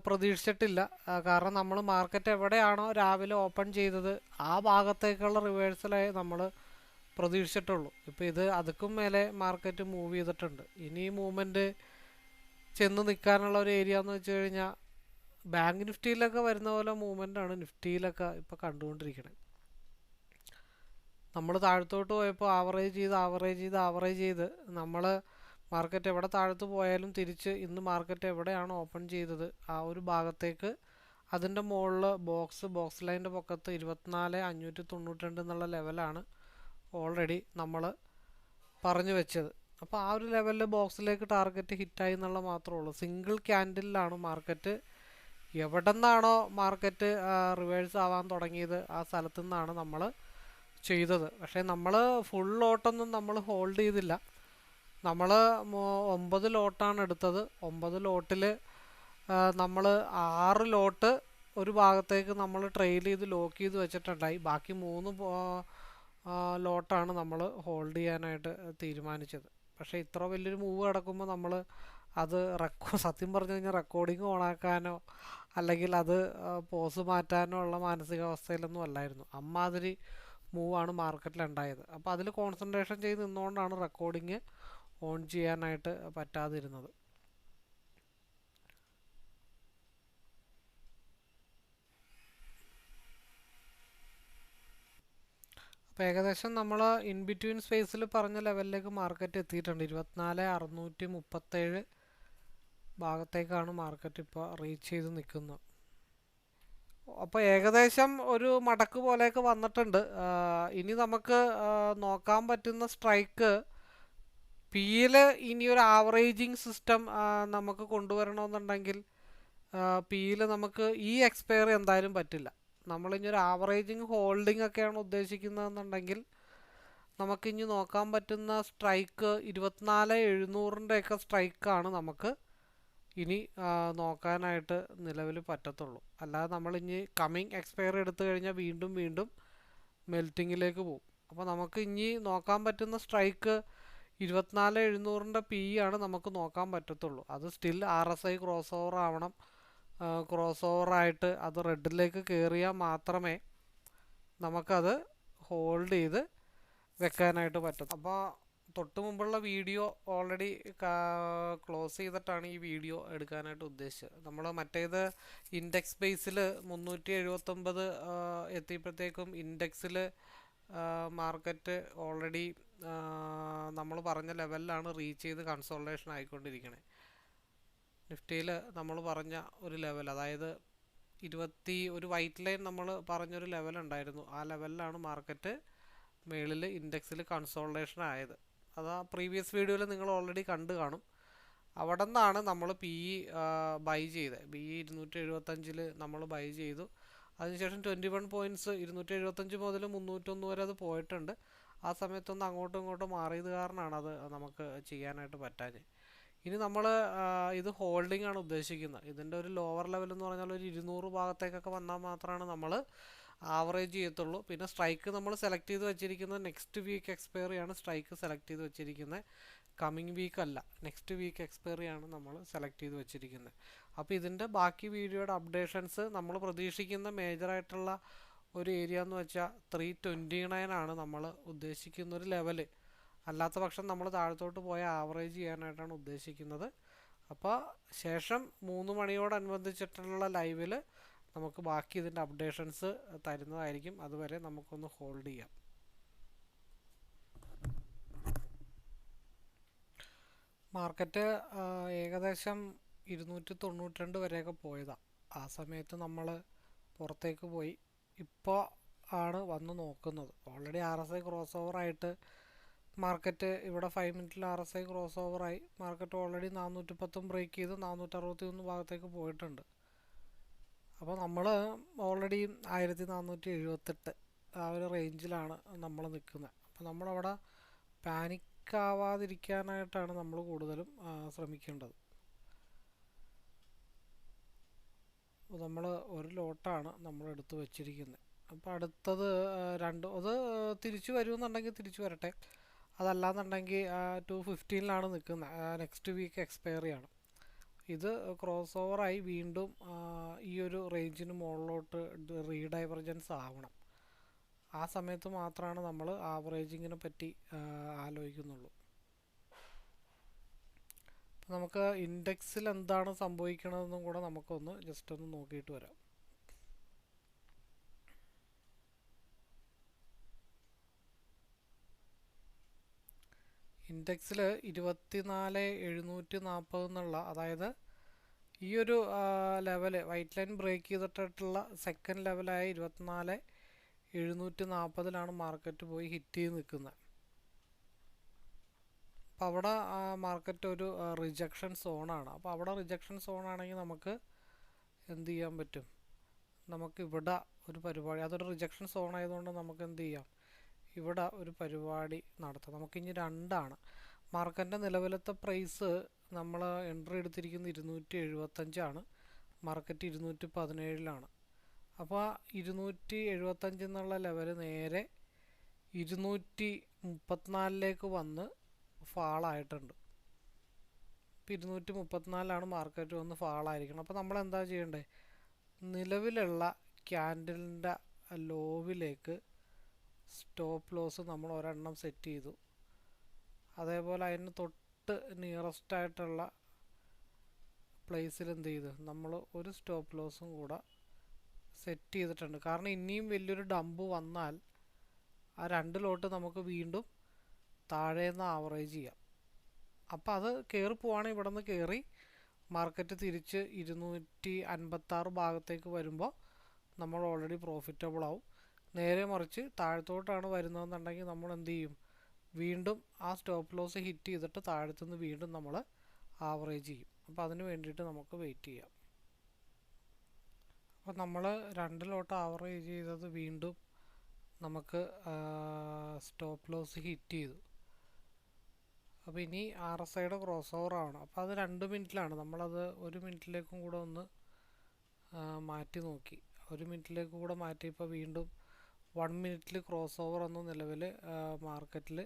പ്രതീക്ഷിച്ചിട്ടില്ല. കാരണം നമ്മൾ മാർക്കറ്റ് എവിടെയാണോ രാവിലെ ഓപ്പൺ ചെയ്തത് ആ ഭാഗത്തേക്കുള്ള റിവേഴ്സലായി നമ്മൾ പ്രതീക്ഷിച്ചിട്ടുള്ളൂ. ഇപ്പോൾ ഇത് അതുക്കും മേലെ മാർക്കറ്റ് മൂവ് ചെയ്തിട്ടുണ്ട്. ഇനി ഈ മൂവ്മെൻറ്റ് ചെന്ന് നിൽക്കാനുള്ള ഒരു ഏരിയ എന്ന് വെച്ച് കഴിഞ്ഞാൽ ബാങ്ക് നിഫ്റ്റിയിലൊക്കെ വരുന്ന പോലെ മൂവ്മെൻറ്റാണ് നിഫ്റ്റിയിലൊക്കെ ഇപ്പോൾ കണ്ടുകൊണ്ടിരിക്കുന്നത്. നമ്മൾ താഴത്തോട്ട് പോയപ്പോൾ ആവറേജ് ചെയ്ത് നമ്മൾ മാർക്കറ്റ് എവിടെ താഴത്ത് പോയാലും തിരിച്ച് ഇന്ന് മാർക്കറ്റ് എവിടെയാണ് ഓപ്പൺ ചെയ്തത് ആ ഒരു ഭാഗത്തേക്ക് അതിൻ്റെ മുകളിൽ ബോക്സ് ലൈൻ്റെ പൊക്കത്ത് 24,592 എന്നുള്ള ലെവലാണ് ഓൾറെഡി നമ്മൾ പറഞ്ഞു വെച്ചത്. അപ്പോൾ ആ ഒരു ലെവലിൽ ബോക്സിലേക്ക് ടാർഗറ്റ് ഹിറ്റായി എന്നുള്ള മാത്രമേ ഉള്ളൂ. സിംഗിൾ ക്യാൻഡിലാണ് മാർക്കറ്റ് എവിടെ നിന്നാണോ മാർക്കറ്റ് റിവേഴ്സ് ആവാൻ തുടങ്ങിയത് ആ സ്ഥലത്തു നിന്നാണ് നമ്മൾ ചെയ്തത്. പക്ഷേ നമ്മൾ ഫുൾ ലോട്ടൊന്നും നമ്മൾ ഹോൾഡ് ചെയ്തില്ല. നമ്മൾ 9 ലോട്ടാണ് എടുത്തത്. 9 ലോട്ടിൽ നമ്മൾ 6 ലോട്ട് ഒരു ഭാഗത്തേക്ക് നമ്മൾ ട്രെയിൽ ചെയ്ത് ലോക്ക് ചെയ്ത് വെച്ചിട്ടുണ്ടായി. ബാക്കി 3 ലോട്ടാണ് നമ്മൾ ഹോൾഡ് ചെയ്യാനായിട്ട് തീരുമാനിച്ചത്. പക്ഷേ ഇത്ര വലിയൊരു മൂവ് കിടക്കുമ്പോൾ നമ്മൾ അത് സത്യം പറഞ്ഞു കഴിഞ്ഞാൽ റെക്കോർഡിങ് ഓണാക്കാനോ അല്ലെങ്കിൽ അത് പോസ് മാറ്റാനോ ഉള്ള മാനസികാവസ്ഥയിലൊന്നും അല്ലായിരുന്നു. അമ്മാതിരി മൂവാണ് മാർക്കറ്റിലുണ്ടായത്. അപ്പോൾ അതിൽ കോൺസെൻട്രേഷൻ ചെയ്ത് നിന്നുകൊണ്ടാണ് റെക്കോർഡിങ് ഓൺ ചെയ്യാനായിട്ട് പറ്റാതിരുന്നത്. അപ്പോൾ ഏകദേശം നമ്മൾ ഇൻ ബിറ്റ്വീൻ സ്പേസിൽ പറഞ്ഞ ലെവലിലേക്ക് മാർക്കറ്റ് എത്തിയിട്ടുണ്ട്. 24,637 ഭാഗത്തേക്കാണ് മാർക്കറ്റ് ഇപ്പോൾ റീച്ച് ചെയ്ത് നിൽക്കുന്നത്. അപ്പോൾ ഏകദേശം ഒരു മടക്ക് പോലെയൊക്കെ വന്നിട്ടുണ്ട്. ഇനി നമുക്ക് നോക്കാൻ പറ്റുന്ന സ്ട്രൈക്ക് പിയിൽ ഇനിയൊരു ആവറേജിങ് സിസ്റ്റം നമുക്ക് കൊണ്ടുവരണമെന്നുണ്ടെങ്കിൽ പിയിൽ നമുക്ക് ഈ എക്സ്പയറി എന്തായാലും പറ്റില്ല. നമ്മളിനി ഒരു ആവറേജിങ് ഹോൾഡിംഗ് ഒക്കെയാണ് ഉദ്ദേശിക്കുന്നതെന്നുണ്ടെങ്കിൽ നമുക്കിനി നോക്കാൻ പറ്റുന്ന സ്ട്രൈക്ക് 24,700 സ്ട്രൈക്കാണ് നമുക്ക് ഇനി നോക്കാനായിട്ട് നിലവിൽ പറ്റത്തുള്ളൂ. അല്ലാതെ നമ്മളിനി കമ്മിങ് എക്സ്പയറി എടുത്തു കഴിഞ്ഞാൽ വീണ്ടും മെൽറ്റിങ്ങിലേക്ക് പോകും. അപ്പോൾ നമുക്ക് ഇനി നോക്കാൻ പറ്റുന്ന സ്ട്രൈക്ക് 24,700 പി ആണ് നമുക്ക് നോക്കാൻ പറ്റത്തുള്ളൂ. അത് സ്റ്റിൽ RSI ക്രോസ് ഓവർ ആവണം. ക്രോസ് ഓവറായിട്ട് അത് റെഡിലേക്ക് കയറിയാൽ മാത്രമേ നമുക്കത് ഹോൾഡ് ചെയ്ത് വെക്കാനായിട്ട് പറ്റും. അപ്പോൾ തൊട്ട് മുമ്പുള്ള വീഡിയോ ഓൾറെഡി ക്ലോസ് ചെയ്തിട്ടാണ് ഈ വീഡിയോ എടുക്കാനായിട്ട് ഉദ്ദേശിച്ചത്. നമ്മൾ മറ്റേത് ഇൻഡെക്സ് ബേസിൽ 379 എത്തിയപ്പോഴത്തേക്കും ഇൻഡെക്സിൽ മാർക്കറ്റ് ഓൾറെഡി നമ്മൾ പറഞ്ഞ ലെവലിലാണ് റീച്ച് ചെയ്ത് കൺസോൾട്ടേഷൻ ആയിക്കൊണ്ടിരിക്കണേ. നിഫ്റ്റിയിൽ നമ്മൾ പറഞ്ഞ ഒരു ലെവൽ, അതായത് ഒരു വൈറ്റ് ലൈൻ നമ്മൾ പറഞ്ഞൊരു ലെവൽ ഉണ്ടായിരുന്നു. ആ ലെവലിലാണ് മാർക്കറ്റ് മേളിൽ ഇൻഡെക്സിൽ കൺസോൾട്ടേഷൻ ആയത്. അത് ആ പ്രീവിയസ് വീഡിയോയിൽ നിങ്ങൾ ഓൾറെഡി കണ്ടു കാണും. അവിടെ നിന്നാണ് നമ്മൾ PE ബൈ ചെയ്തത്. PE 275 നമ്മൾ ബൈ ചെയ്തു. അതിനുശേഷം 21 പോയിൻറ്റ്സ് 275 മുതൽ 301 വരെ അത് പോയിട്ടുണ്ട്. ആ സമയത്തൊന്ന് അങ്ങോട്ടും ഇങ്ങോട്ടും മാറിയത് കാരണമാണ് അത് നമുക്ക് ചെയ്യാനായിട്ട് പറ്റാഞ്ഞത്. ഇനി നമ്മൾ ഇത് ഹോൾഡിംഗ് ആണ് ഉദ്ദേശിക്കുന്നത്. ഇതിൻ്റെ ഒരു ലോവർ ലെവൽ എന്ന് പറഞ്ഞാൽ ഒരു 200 ഭാഗത്തേക്കൊക്കെ വന്നാൽ മാത്രമാണ് നമ്മൾ ആവറേജ് ചെയ്യത്തുള്ളൂ. പിന്നെ സ്ട്രൈക്ക് നമ്മൾ സെലക്ട് ചെയ്ത് വെച്ചിരിക്കുന്നത് നെക്സ്റ്റ് വീക്ക് എക്സ്പയറിയാണ് സ്ട്രൈക്ക് സെലക്ട് ചെയ്ത് വെച്ചിരിക്കുന്നത്. കമ്മിങ് വീക്ക് അല്ല, നെക്സ്റ്റ് വീക്ക് എക്സ്പയറിയാണ് നമ്മൾ സെലക്ട് ചെയ്ത് വെച്ചിരിക്കുന്നത്. അപ്പോൾ ഇതിൻ്റെ ബാക്കി വീഡിയോയുടെ അപ്ഡേഷൻസ് നമ്മൾ പ്രതീക്ഷിക്കുന്ന മേജറായിട്ടുള്ള ഒരു ഏരിയ എന്ന് വെച്ചാൽ 329 ആണ് നമ്മൾ ഉദ്ദേശിക്കുന്ന ഒരു ലെവല്. അല്ലാത്ത പക്ഷം നമ്മൾ താഴത്തോട്ട് പോയ ആവറേജ് ചെയ്യാനായിട്ടാണ് ഉദ്ദേശിക്കുന്നത്. അപ്പോൾ ശേഷം 3 മണിയോടനുബന്ധിച്ചിട്ടുള്ള ലൈവിൽ നമുക്ക് ബാക്കി ഇതിൻ്റെ അപ്ഡേഷൻസ് തരുന്നതായിരിക്കും. അതുവരെ നമുക്കൊന്ന് ഹോൾഡ് ചെയ്യാം. മാർക്കറ്റ് ഏകദേശം 292 വരെയൊക്കെ പോയതാണ്. ആ സമയത്ത് നമ്മൾ പുറത്തേക്ക് പോയി. ഇപ്പോൾ ആണ് വന്ന് നോക്കുന്നത്. ഓൾറെഡി RSI ക്രോസ് ഓവറായിട്ട് മാർക്കറ്റ് ഇവിടെ 5 മിനിറ്റിൽ RSI ക്രോസ് ഓവറായി. മാർക്കറ്റ് ഓൾറെഡി 410 ബ്രേക്ക് ചെയ്ത് 461 ഭാഗത്തേക്ക് പോയിട്ടുണ്ട്. അപ്പോൾ നമ്മൾ ഓൾറെഡി 1478 ആ ഒരു റേഞ്ചിലാണ് നമ്മൾ നിൽക്കുന്നത്. അപ്പോൾ നമ്മളവിടെ പാനിക്കാവാതിരിക്കാനായിട്ടാണ് നമ്മൾ കൂടുതലും ശ്രമിക്കേണ്ടത്. അപ്പോൾ നമ്മൾ ഒരു ലോട്ടാണ് നമ്മൾ എടുത്ത് വെച്ചിരിക്കുന്നത്. അപ്പോൾ അടുത്തത് അത് തിരിച്ചു വരുമെന്നുണ്ടെങ്കിൽ തിരിച്ചു വരട്ടെ. അതല്ലാന്നുണ്ടെങ്കിൽ 215 നിൽക്കുന്നത്. നെക്സ്റ്റ് വീക്ക് എക്സ്പയറിയാണ്. ഇത് ക്രോസ് ഓവറായി വീണ്ടും ഈ ഒരു റേഞ്ചിന് മുകളിലോട്ട് റീഡൈവർജൻസ് ആവണം. ആ സമയത്ത് മാത്രമാണ് നമ്മൾ ആവറേജിങ്ങിനെ പറ്റി ആലോചിക്കുന്നുള്ളൂ. നമുക്ക് ഇൻഡെക്സിൽ എന്താണ് സംഭവിക്കണതെന്നും കൂടെ നമുക്കൊന്ന് ജസ്റ്റ് ഒന്ന് നോക്കിയിട്ട് വരാം. ഇൻഡെക്സിൽ 24,740 എന്നുള്ള, അതായത് ഈ ഒരു ലെവല് വൈറ്റ് ലൈൻ ബ്രേക്ക് ചെയ്തിട്ടുള്ള സെക്കൻഡ് ലെവലായ 24,740 മാർക്കറ്റ് പോയി ഹിറ്റ് ചെയ്ത് നിൽക്കുന്നത്. അപ്പോൾ അവിടെ മാർക്കറ്റ് ഒരു റിജക്ഷൻ സോണാണ്. അപ്പോൾ അവിടെ റിജക്ഷൻ സോണാണെങ്കിൽ നമുക്ക് എന്ത് ചെയ്യാൻ പറ്റും? നമുക്ക് ഇവിടെ ഒരു പരിപാടി, അതൊരു റിജക്ഷൻ സോൺ ആയതുകൊണ്ട് നമുക്ക് എന്ത് ചെയ്യാം? ഇവിടെ ഒരു പരിപാടി നടത്താം. നമുക്കിനി 2 മാർക്കറ്റിൻ്റെ നിലവിലത്തെ പ്രൈസ് നമ്മൾ എൻട്രി എടുത്തിരിക്കുന്നത് 275 മാർക്കറ്റ് 217 അപ്പോൾ 275 എന്നുള്ള ലെവൽ നേരെ 234 വന്ന് ഫാളായിട്ടുണ്ട്. ഇപ്പോൾ 234 മാർക്കറ്റ് വന്ന് ഫാളായിരിക്കണം. അപ്പോൾ നമ്മൾ എന്താ ചെയ്യേണ്ടത്? നിലവിലുള്ള ക്യാൻഡലിൻ്റെ ലോവിലേക്ക് സ്റ്റോപ്പ് ലോസ് നമ്മൾ ഒരെണ്ണം സെറ്റ് ചെയ്തു. അതേപോലെ അതിന് തൊട്ട് നിയറസ്റ്റായിട്ടുള്ള പ്ലേസിൽ എന്ത് ചെയ്തു? നമ്മൾ ഒരു സ്റ്റോപ്പ് ലോസും കൂടെ സെറ്റ് ചെയ്തിട്ടുണ്ട്. കാരണം ഇനിയും വലിയൊരു ഡംപ് വന്നാൽ ആ 2 ലോട്ട് നമുക്ക് വീണ്ടും താഴേന്ന് ആവറേജ് ചെയ്യാം. അപ്പോൾ അത് കയറി പോവുകയാണെങ്കിൽ ഇവിടെ നിന്ന് കയറി മാർക്കറ്റ് തിരിച്ച് 256 ഭാഗത്തേക്ക് വരുമ്പോൾ നമ്മൾ ഓൾറെഡി പ്രോഫിറ്റബിൾ ആവും. നേരെ മറിച്ച് താഴത്തോട്ടാണ് വരുന്നതെന്നുണ്ടെങ്കിൽ നമ്മൾ എന്ത് ചെയ്യും? വീണ്ടും ആ സ്റ്റോപ്പ് ലോസ് ഹിറ്റ് ചെയ്തിട്ട് താഴത്തുനിന്ന് വീണ്ടും നമ്മൾ ആവറേജ് ചെയ്യും. അപ്പോൾ അതിന് വേണ്ടിയിട്ട് നമുക്ക് വെയിറ്റ് ചെയ്യാം. അപ്പോൾ നമ്മൾ 2 ലോട്ട് ആവറേജ് ചെയ്തത് വീണ്ടും നമുക്ക് സ്റ്റോപ്പ് ലോസ് ഹിറ്റ് ചെയ്തു. അപ്പോൾ ഇനി RSIയുടെ ക്രോസ് ഓവർ ആവണം. അപ്പോൾ അത് 2 മിനിറ്റിലാണ്. നമ്മളത് 1 മിനിറ്റിലേക്കും കൂടെ ഒന്ന് മാറ്റി നോക്കി. 1 മിനിറ്റിലേക്ക് കൂടെ മാറ്റിയപ്പോൾ വീണ്ടും 1 മിനിറ്റിൽ ക്രോസ് ഓവർ ഒന്നും നിലവിൽ മാർക്കറ്റിൽ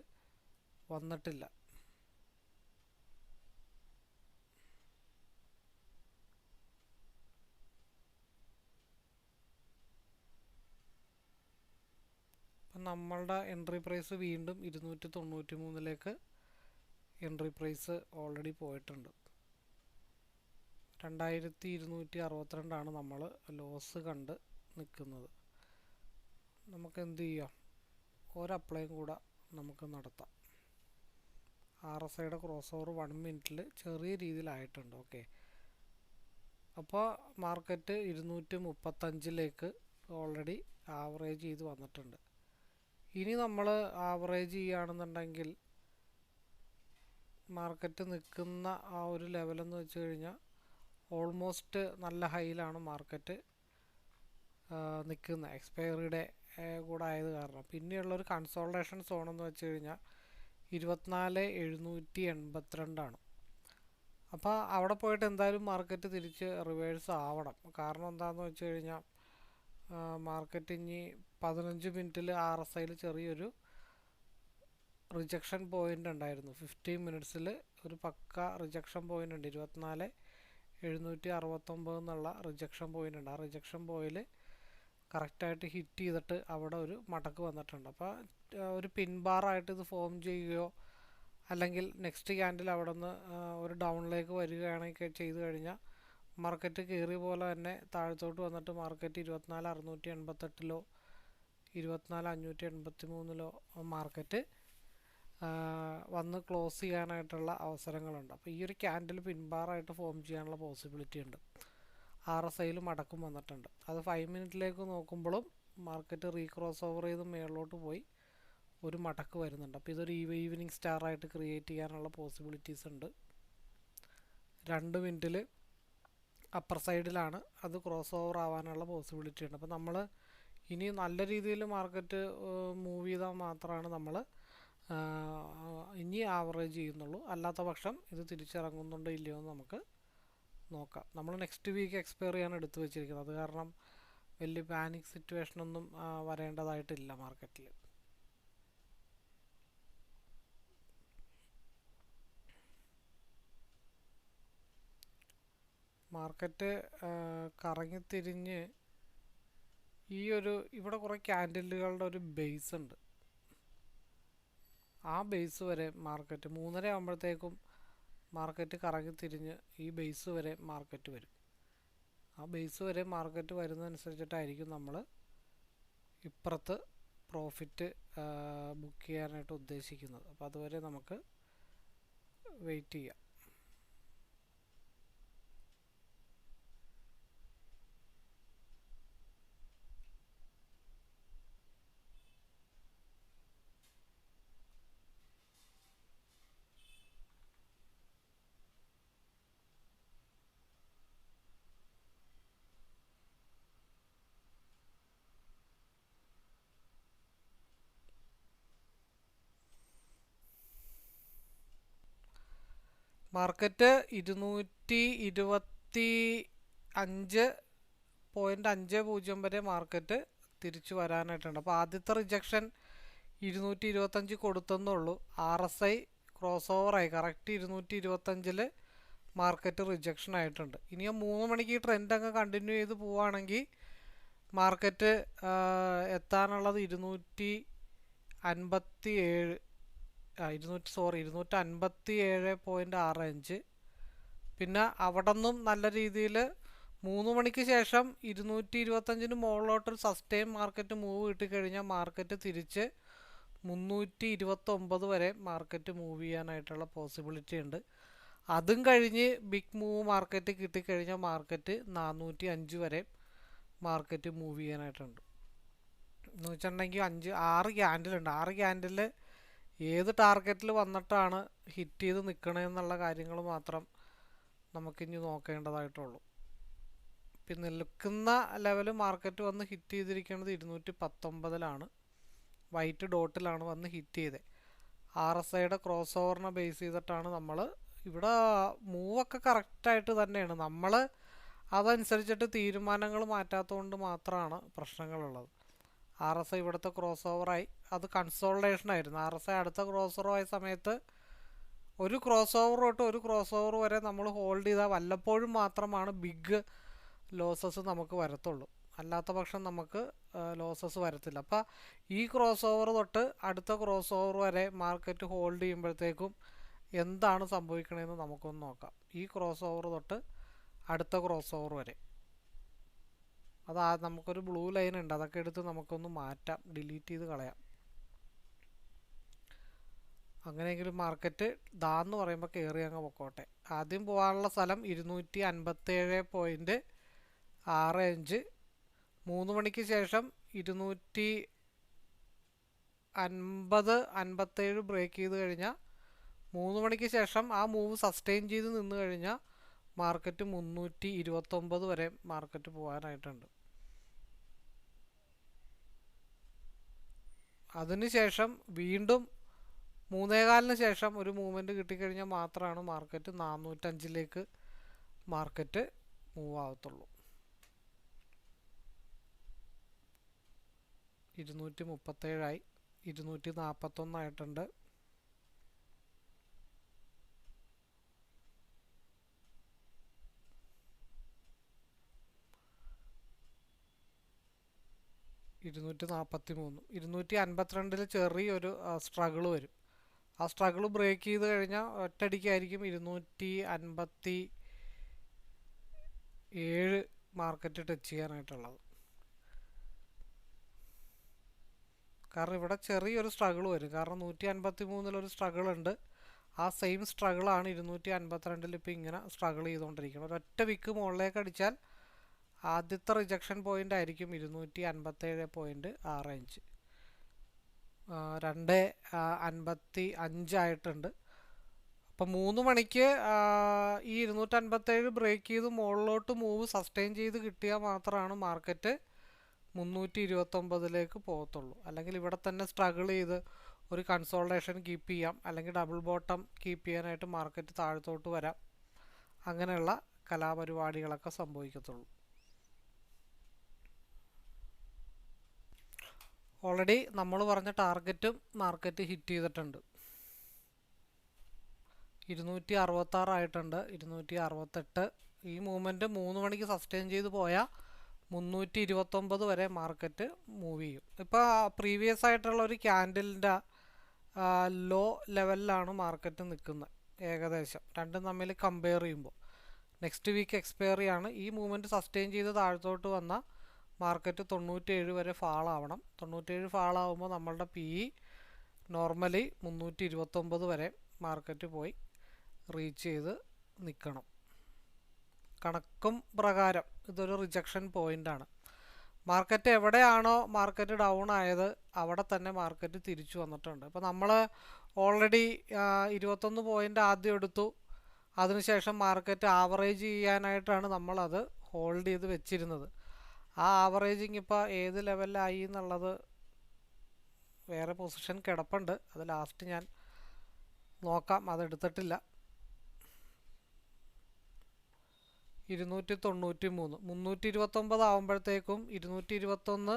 വന്നിട്ടില്ല. അപ്പം നമ്മളുടെ എൻട്രി പ്രൈസ് വീണ്ടും 293 എൻട്രി പ്രൈസ് ഓൾറെഡി പോയിട്ടുണ്ട്. 2262 നമ്മൾ ലോസ് കണ്ട് നിൽക്കുന്നത്. നമുക്ക് എന്ത് ചെയ്യാം? ഒരപ്ലൈയും കൂടെ നമുക്ക് നടത്താം. RSIയുടെ ക്രോസ് ഓവർ 1 മിനിറ്റിൽ ചെറിയ രീതിയിലായിട്ടുണ്ട്. ഓക്കെ, അപ്പോൾ മാർക്കറ്റ് 235 ഓൾറെഡി ആവറേജ് ചെയ്ത് വന്നിട്ടുണ്ട്. ഇനി നമ്മൾ ആവറേജ് ചെയ്യുകയാണെന്നുണ്ടെങ്കിൽ മാർക്കറ്റ് നിൽക്കുന്ന ആ ഒരു ലെവലെന്ന് വെച്ച് കഴിഞ്ഞാൽ ഓൾമോസ്റ്റ് നല്ല ഹൈയിലാണ് മാർക്കറ്റ് നിൽക്കുന്നത്, എക്സ്പയറിയുടെ കൂടെ ആയത് കാരണം. പിന്നെയുള്ളൊരു കൺസോൾട്ടേഷൻ സോണെന്ന് വെച്ച് കഴിഞ്ഞാൽ 24,782 അപ്പോൾ അവിടെ പോയിട്ട് എന്തായാലും മാർക്കറ്റ് തിരിച്ച് റിവേഴ്സ് ആവണം. കാരണം എന്താണെന്ന് വെച്ച് കഴിഞ്ഞാൽ മാർക്കറ്റ് ഇനി 15 മിനിറ്റിൽ RSIയിൽ ചെറിയൊരു റിജക്ഷൻ പോയിൻ്റ് ഉണ്ടായിരുന്നു. 15 മിനിറ്റ്സിൽ ഒരു പക്ക റിജക്ഷൻ പോയിൻ്റ് ഉണ്ട്, 24,769 എന്നുള്ള റിജക്ഷൻ പോയിൻ്റ് ഉണ്ട്. ആ റിജക്ഷൻ പോയിൻ്റ് കറക്റ്റായിട്ട് ഹിറ്റ് ചെയ്തിട്ട് അവിടെ ഒരു മടക്ക് വന്നിട്ടുണ്ട്. അപ്പോൾ ഒരു പിൻബാറായിട്ട് ഇത് ഫോം ചെയ്യുകയോ അല്ലെങ്കിൽ നെക്സ്റ്റ് ക്യാൻഡിൽ അവിടെ നിന്ന് ഒരു ഡൗണിലേക്ക് വരികയാണെങ്കിൽ ചെയ്ത് കഴിഞ്ഞാൽ മാർക്കറ്റ് കയറിയ പോലെ തന്നെ താഴത്തോട്ട് വന്നിട്ട് മാർക്കറ്റ് 24,688 24,583 മാർക്കറ്റ് വന്ന് ക്ലോസ് ചെയ്യാനായിട്ടുള്ള അവസരങ്ങളുണ്ട്. അപ്പോൾ ഈ ഒരു ക്യാൻഡിൽ പിൻബാറായിട്ട് ഫോം ചെയ്യാനുള്ള പോസിബിലിറ്റി ഉണ്ട്. RSIയിൽ മടക്കം വന്നിട്ടുണ്ട്. അത് 5 മിനിറ്റിലേക്ക് നോക്കുമ്പോഴും മാർക്കറ്റ് റീക്രോസ് ഓവർ ചെയ്ത് മേളിലോട്ട് പോയി ഒരു മടക്ക് വരുന്നുണ്ട്. അപ്പോൾ ഇതൊരു ഈവനിങ് സ്റ്റാർ ആയിട്ട് ക്രിയേറ്റ് ചെയ്യാനുള്ള പോസിബിലിറ്റീസ് ഉണ്ട്. 2 മിനിറ്റിൽ അപ്പർ സൈഡിലാണ് അത് ക്രോസ് ഓവർ ആവാനുള്ള പോസിബിലിറ്റി ഉണ്ട്. അപ്പോൾ നമ്മൾ ഇനി നല്ല രീതിയിൽ മാർക്കറ്റ് മൂവ് ചെയ്താൽ മാത്രമാണ് നമ്മൾ ഇനി ആവറേജ് ചെയ്യുന്നുള്ളൂ. അല്ലാത്ത പക്ഷം ഇത് തിരിച്ചിറങ്ങുന്നുണ്ടോ ഇല്ലയോ എന്ന് നമുക്ക് നോക്കാം. നമ്മൾ നെക്സ്റ്റ് വീക്ക് എക്സ്പയർ ചെയ്യാൻ എടുത്തു വെച്ചിരിക്കുന്നത്, അത് കാരണം വലിയ പാനിക് സിറ്റുവേഷനൊന്നും വരേണ്ടതായിട്ടില്ല മാർക്കറ്റിൽ. മാർക്കറ്റ് കറങ്ങിത്തിരിഞ്ഞ് ഈ ഒരു ഇവിടെ കുറേ ക്യാൻഡിലുകളുടെ ഒരു ബേസ് ഉണ്ട്. ആ ബേസ് വരെ മാർക്കറ്റ് 3:30 ആകുമ്പോഴത്തേക്കും മാർക്കറ്റ് കറങ്ങിത്തിരിഞ്ഞ് ഈ ബേസ് വരെ മാർക്കറ്റ് വരും. ആ ബേസ് വരെ മാർക്കറ്റ് വരുന്നതനുസരിച്ചിട്ടായിരിക്കും നമ്മൾ ഇപ്പുറത്ത് പ്രോഫിറ്റ് ബുക്ക് ചെയ്യാനായിട്ട് ഉദ്ദേശിക്കുന്നത്. അപ്പോൾ അതുവരെ നമുക്ക് വെയിറ്റ് ചെയ്യാം. മാർക്കറ്റ് 225.50 വരെ മാർക്കറ്റ് തിരിച്ചു വരാനായിട്ടുണ്ട്. അപ്പോൾ ആദ്യത്തെ റിജക്ഷൻ 225 കൊടുത്തെന്നുള്ളൂ. RSI ക്രോസ് ഓവറായി കറക്റ്റ് 225 മാർക്കറ്റ് റിജക്ഷൻ ആയിട്ടുണ്ട്. ഇനി 3 മണിക്ക് ഈ ട്രെൻഡ് അങ്ങ് കണ്ടിന്യൂ ചെയ്ത് പോവുകയാണെങ്കിൽ മാർക്കറ്റ് എത്താനുള്ളത് 257.65. പിന്നെ അവിടെ നിന്നും നല്ല രീതിയിൽ 3 മണിക്ക് ശേഷം 225 മുകളിലോട്ടൊരു സസ്റ്റെയിൻ മാർക്കറ്റ് മൂവ് കിട്ടിക്കഴിഞ്ഞാൽ മാർക്കറ്റ് തിരിച്ച് 329 വരെ മാർക്കറ്റ് മൂവ് ചെയ്യാനായിട്ടുള്ള പോസിബിലിറ്റി ഉണ്ട്. അതും കഴിഞ്ഞ് ബിഗ് മൂവ് മാർക്കറ്റ് കിട്ടിക്കഴിഞ്ഞാൽ മാർക്കറ്റ് 405 വരെ മാർക്കറ്റ് മൂവ് ചെയ്യാനായിട്ടുണ്ട്. എന്ന് വെച്ചിട്ടുണ്ടെങ്കിൽ 6 ക്യാൻഡിലുണ്ട്. 6 ക്യാൻഡിൽ ഏത് ടാർഗറ്റിൽ വന്നിട്ടാണ് ഹിറ്റ് ചെയ്ത് നിൽക്കണമെന്നുള്ള കാര്യങ്ങൾ മാത്രം നമുക്കിനി നോക്കേണ്ടതായിട്ടുള്ളൂ. പിന്നെ നിൽക്കുന്ന ലെവൽ മാർക്കറ്റ് വന്ന് ഹിറ്റ് ചെയ്തിരിക്കുന്നത് 219 വൈറ്റ് ഡോട്ടിലാണ് വന്ന് ഹിറ്റ് ചെയ്തത്. RSIയുടെ ക്രോസ് ഓവറിനെ ബേസ് ചെയ്തിട്ടാണ് നമ്മൾ ഇവിടെ മൂവൊക്കെ കറക്റ്റായിട്ട് തന്നെയാണ്. നമ്മൾ അതനുസരിച്ചിട്ട് തീരുമാനങ്ങൾ മാറ്റാത്തതുകൊണ്ട് മാത്രമാണ് പ്രശ്നങ്ങളുള്ളത്. RSI ഇവിടുത്തെ ക്രോസ് ഓവറായി, അത് കൺസോൾട്ടേഷനായിരുന്നു. RSI അടുത്ത ക്രോസ് ഓവറായ സമയത്ത് ഒരു ക്രോസ് ഓവർ തൊട്ട് ഒരു ക്രോസ് ഓവർ വരെ നമ്മൾ ഹോൾഡ് ചെയ്താൽ വല്ലപ്പോഴും മാത്രമാണ് ബിഗ് ലോസസ് നമുക്ക് വരത്തുള്ളൂ. അല്ലാത്ത പക്ഷം നമുക്ക് ലോസസ് വരത്തില്ല. അപ്പോൾ ഈ ക്രോസ് ഓവർ തൊട്ട് അടുത്ത ക്രോസ് ഓവർ വരെ മാർക്കറ്റ് ഹോൾഡ് ചെയ്യുമ്പോഴത്തേക്കും എന്താണ് സംഭവിക്കണമെന്ന് നമുക്കൊന്ന് നോക്കാം. ഈ ക്രോസ് ഓവർ തൊട്ട് അടുത്ത ക്രോസ് ഓവർ വരെ നമുക്കൊരു ബ്ലൂ ലൈൻ ഉണ്ട്, അതൊക്കെ എടുത്ത് നമുക്കൊന്ന് മാറ്റാം, ഡിലീറ്റ് ചെയ്ത് കളയാം. അങ്ങനെയെങ്കിലും മാർക്കറ്റ് ദാന്ന് പറയുമ്പോൾ കയറി അങ്ങ് പൊക്കോട്ടെ. ആദ്യം പോകാനുള്ള സ്ഥലം 257.65. 3 മണിക്ക് ശേഷം 250-57 ബ്രേക്ക് ചെയ്ത് കഴിഞ്ഞാൽ 3 മണിക്ക് ശേഷം ആ മൂവ് സസ്റ്റെയിൻ ചെയ്ത് നിന്ന് കഴിഞ്ഞാൽ മാർക്കറ്റ് 329 വരെ മാർക്കറ്റ് പോകാനായിട്ടുണ്ട്. അതിനുശേഷം വീണ്ടും 3:15 ശേഷം ഒരു മൂവ്മെൻറ്റ് കിട്ടിക്കഴിഞ്ഞാൽ മാത്രമാണ് മാർക്കറ്റ് 405 മാർക്കറ്റ് മൂവ് ആവത്തുള്ളൂ. 237 241 ആയിട്ടുണ്ട്. ഇരുന്നൂറ്റി 252 ചെറിയൊരു സ്ട്രഗിൾ വരും. ആ സ്ട്രഗിൾ ബ്രേക്ക് ചെയ്ത് കഴിഞ്ഞാൽ ഒറ്റയടിക്കായിരിക്കും 257 മാർക്കറ്റ് ടച്ച് ചെയ്യാനായിട്ടുള്ളത്. കാരണം ഇവിടെ ചെറിയൊരു സ്ട്രഗിൾ വരും. കാരണം 153 സ്ട്രഗിൾ ഉണ്ട്. ആ സെയിം സ്ട്രഗിളാണ് 252 ഇപ്പോൾ ഇങ്ങനെ സ്ട്രഗിൾ ചെയ്തുകൊണ്ടിരിക്കുന്നത്. ഒരൊറ്റ വിക്ക് മുകളിലേക്ക് അടിച്ചാൽ ആദ്യത്തെ റിജക്ഷൻ പോയിൻ്റ് ആയിരിക്കും 257.65. 2:55 ആയിട്ടുണ്ട്. അപ്പം 3 മണിക്ക് ഈ 257 ബ്രേക്ക് ചെയ്ത് മുകളിലോട്ട് മൂവ് സസ്റ്റെയിൻ ചെയ്ത് കിട്ടിയാൽ മാത്രമാണ് മാർക്കറ്റ് 329 പോകത്തുള്ളൂ. അല്ലെങ്കിൽ ഇവിടെ തന്നെ സ്ട്രഗിൾ ചെയ്ത് ഒരു കൺസോൾട്ടേഷൻ കീപ്പ് ചെയ്യാം, അല്ലെങ്കിൽ ഡബിൾ ബോട്ടം കീപ്പ് ചെയ്യാനായിട്ട് മാർക്കറ്റ് താഴത്തോട്ട് വരാം. അങ്ങനെയുള്ള കലാപരിപാടികളൊക്കെ സംഭവിക്കത്തുള്ളൂ. ഓൾറെഡി നമ്മൾ പറഞ്ഞ ടാർഗറ്റും മാർക്കറ്റ് ഹിറ്റ് ചെയ്തിട്ടുണ്ട്. 266 ആയിട്ടുണ്ട്, 268. ഈ മൂവ്മെൻറ്റ് 3 മണിക്ക് സസ്റ്റെയിൻ ചെയ്ത് പോയാൽ 329 വരെ മാർക്കറ്റ് മൂവ് ചെയ്യും. ഇപ്പോൾ പ്രീവിയസ് ആയിട്ടുള്ള ഒരു ക്യാൻഡിലിൻ്റെ ലോ ലെവലിലാണ് മാർക്കറ്റ് നിൽക്കുന്നത് ഏകദേശം, രണ്ടും തമ്മിൽ കമ്പയർ ചെയ്യുമ്പോൾ. നെക്സ്റ്റ് വീക്ക് എക്സ്പയറി ആണ്. ഈ മൂവ്മെൻറ്റ് സസ്റ്റെയിൻ ചെയ്ത് താഴത്തോട്ട് വന്ന മാർക്കറ്റ് 97 വരെ ഫാളാവണം. 97 ഫാളാവുമ്പോൾ നമ്മളുടെ PE നോർമലി 329 വരെ മാർക്കറ്റ് പോയി റീച്ച് ചെയ്ത് നിൽക്കണം. കണക്കും പ്രകാരം ഇതൊരു റിജക്ഷൻ പോയിൻ്റാണ്. മാർക്കറ്റ് എവിടെയാണോ മാർക്കറ്റ് ഡൗൺ ആയത് അവിടെ തന്നെ മാർക്കറ്റ് തിരിച്ചു വന്നിട്ടുണ്ട്. ഇപ്പോൾ നമ്മൾ ഓൾറെഡി 21 പോയിൻ്റ് ആദ്യം എടുത്തു. അതിനുശേഷം മാർക്കറ്റ് ആവറേജ് ചെയ്യാനായിട്ടാണ് നമ്മളത് ഹോൾഡ് ചെയ്ത് വെച്ചിരുന്നത്. ആ ആവറേജിങ് ഇപ്പോൾ ഏത് ലെവലിലായി എന്നുള്ളത് വേറെ പൊസിഷൻ കിടപ്പുണ്ട്. അത് ലാസ്റ്റ് ഞാൻ നോക്കാം, അതെടുത്തിട്ടില്ല. 293 329 ആകുമ്പോഴത്തേക്കും 221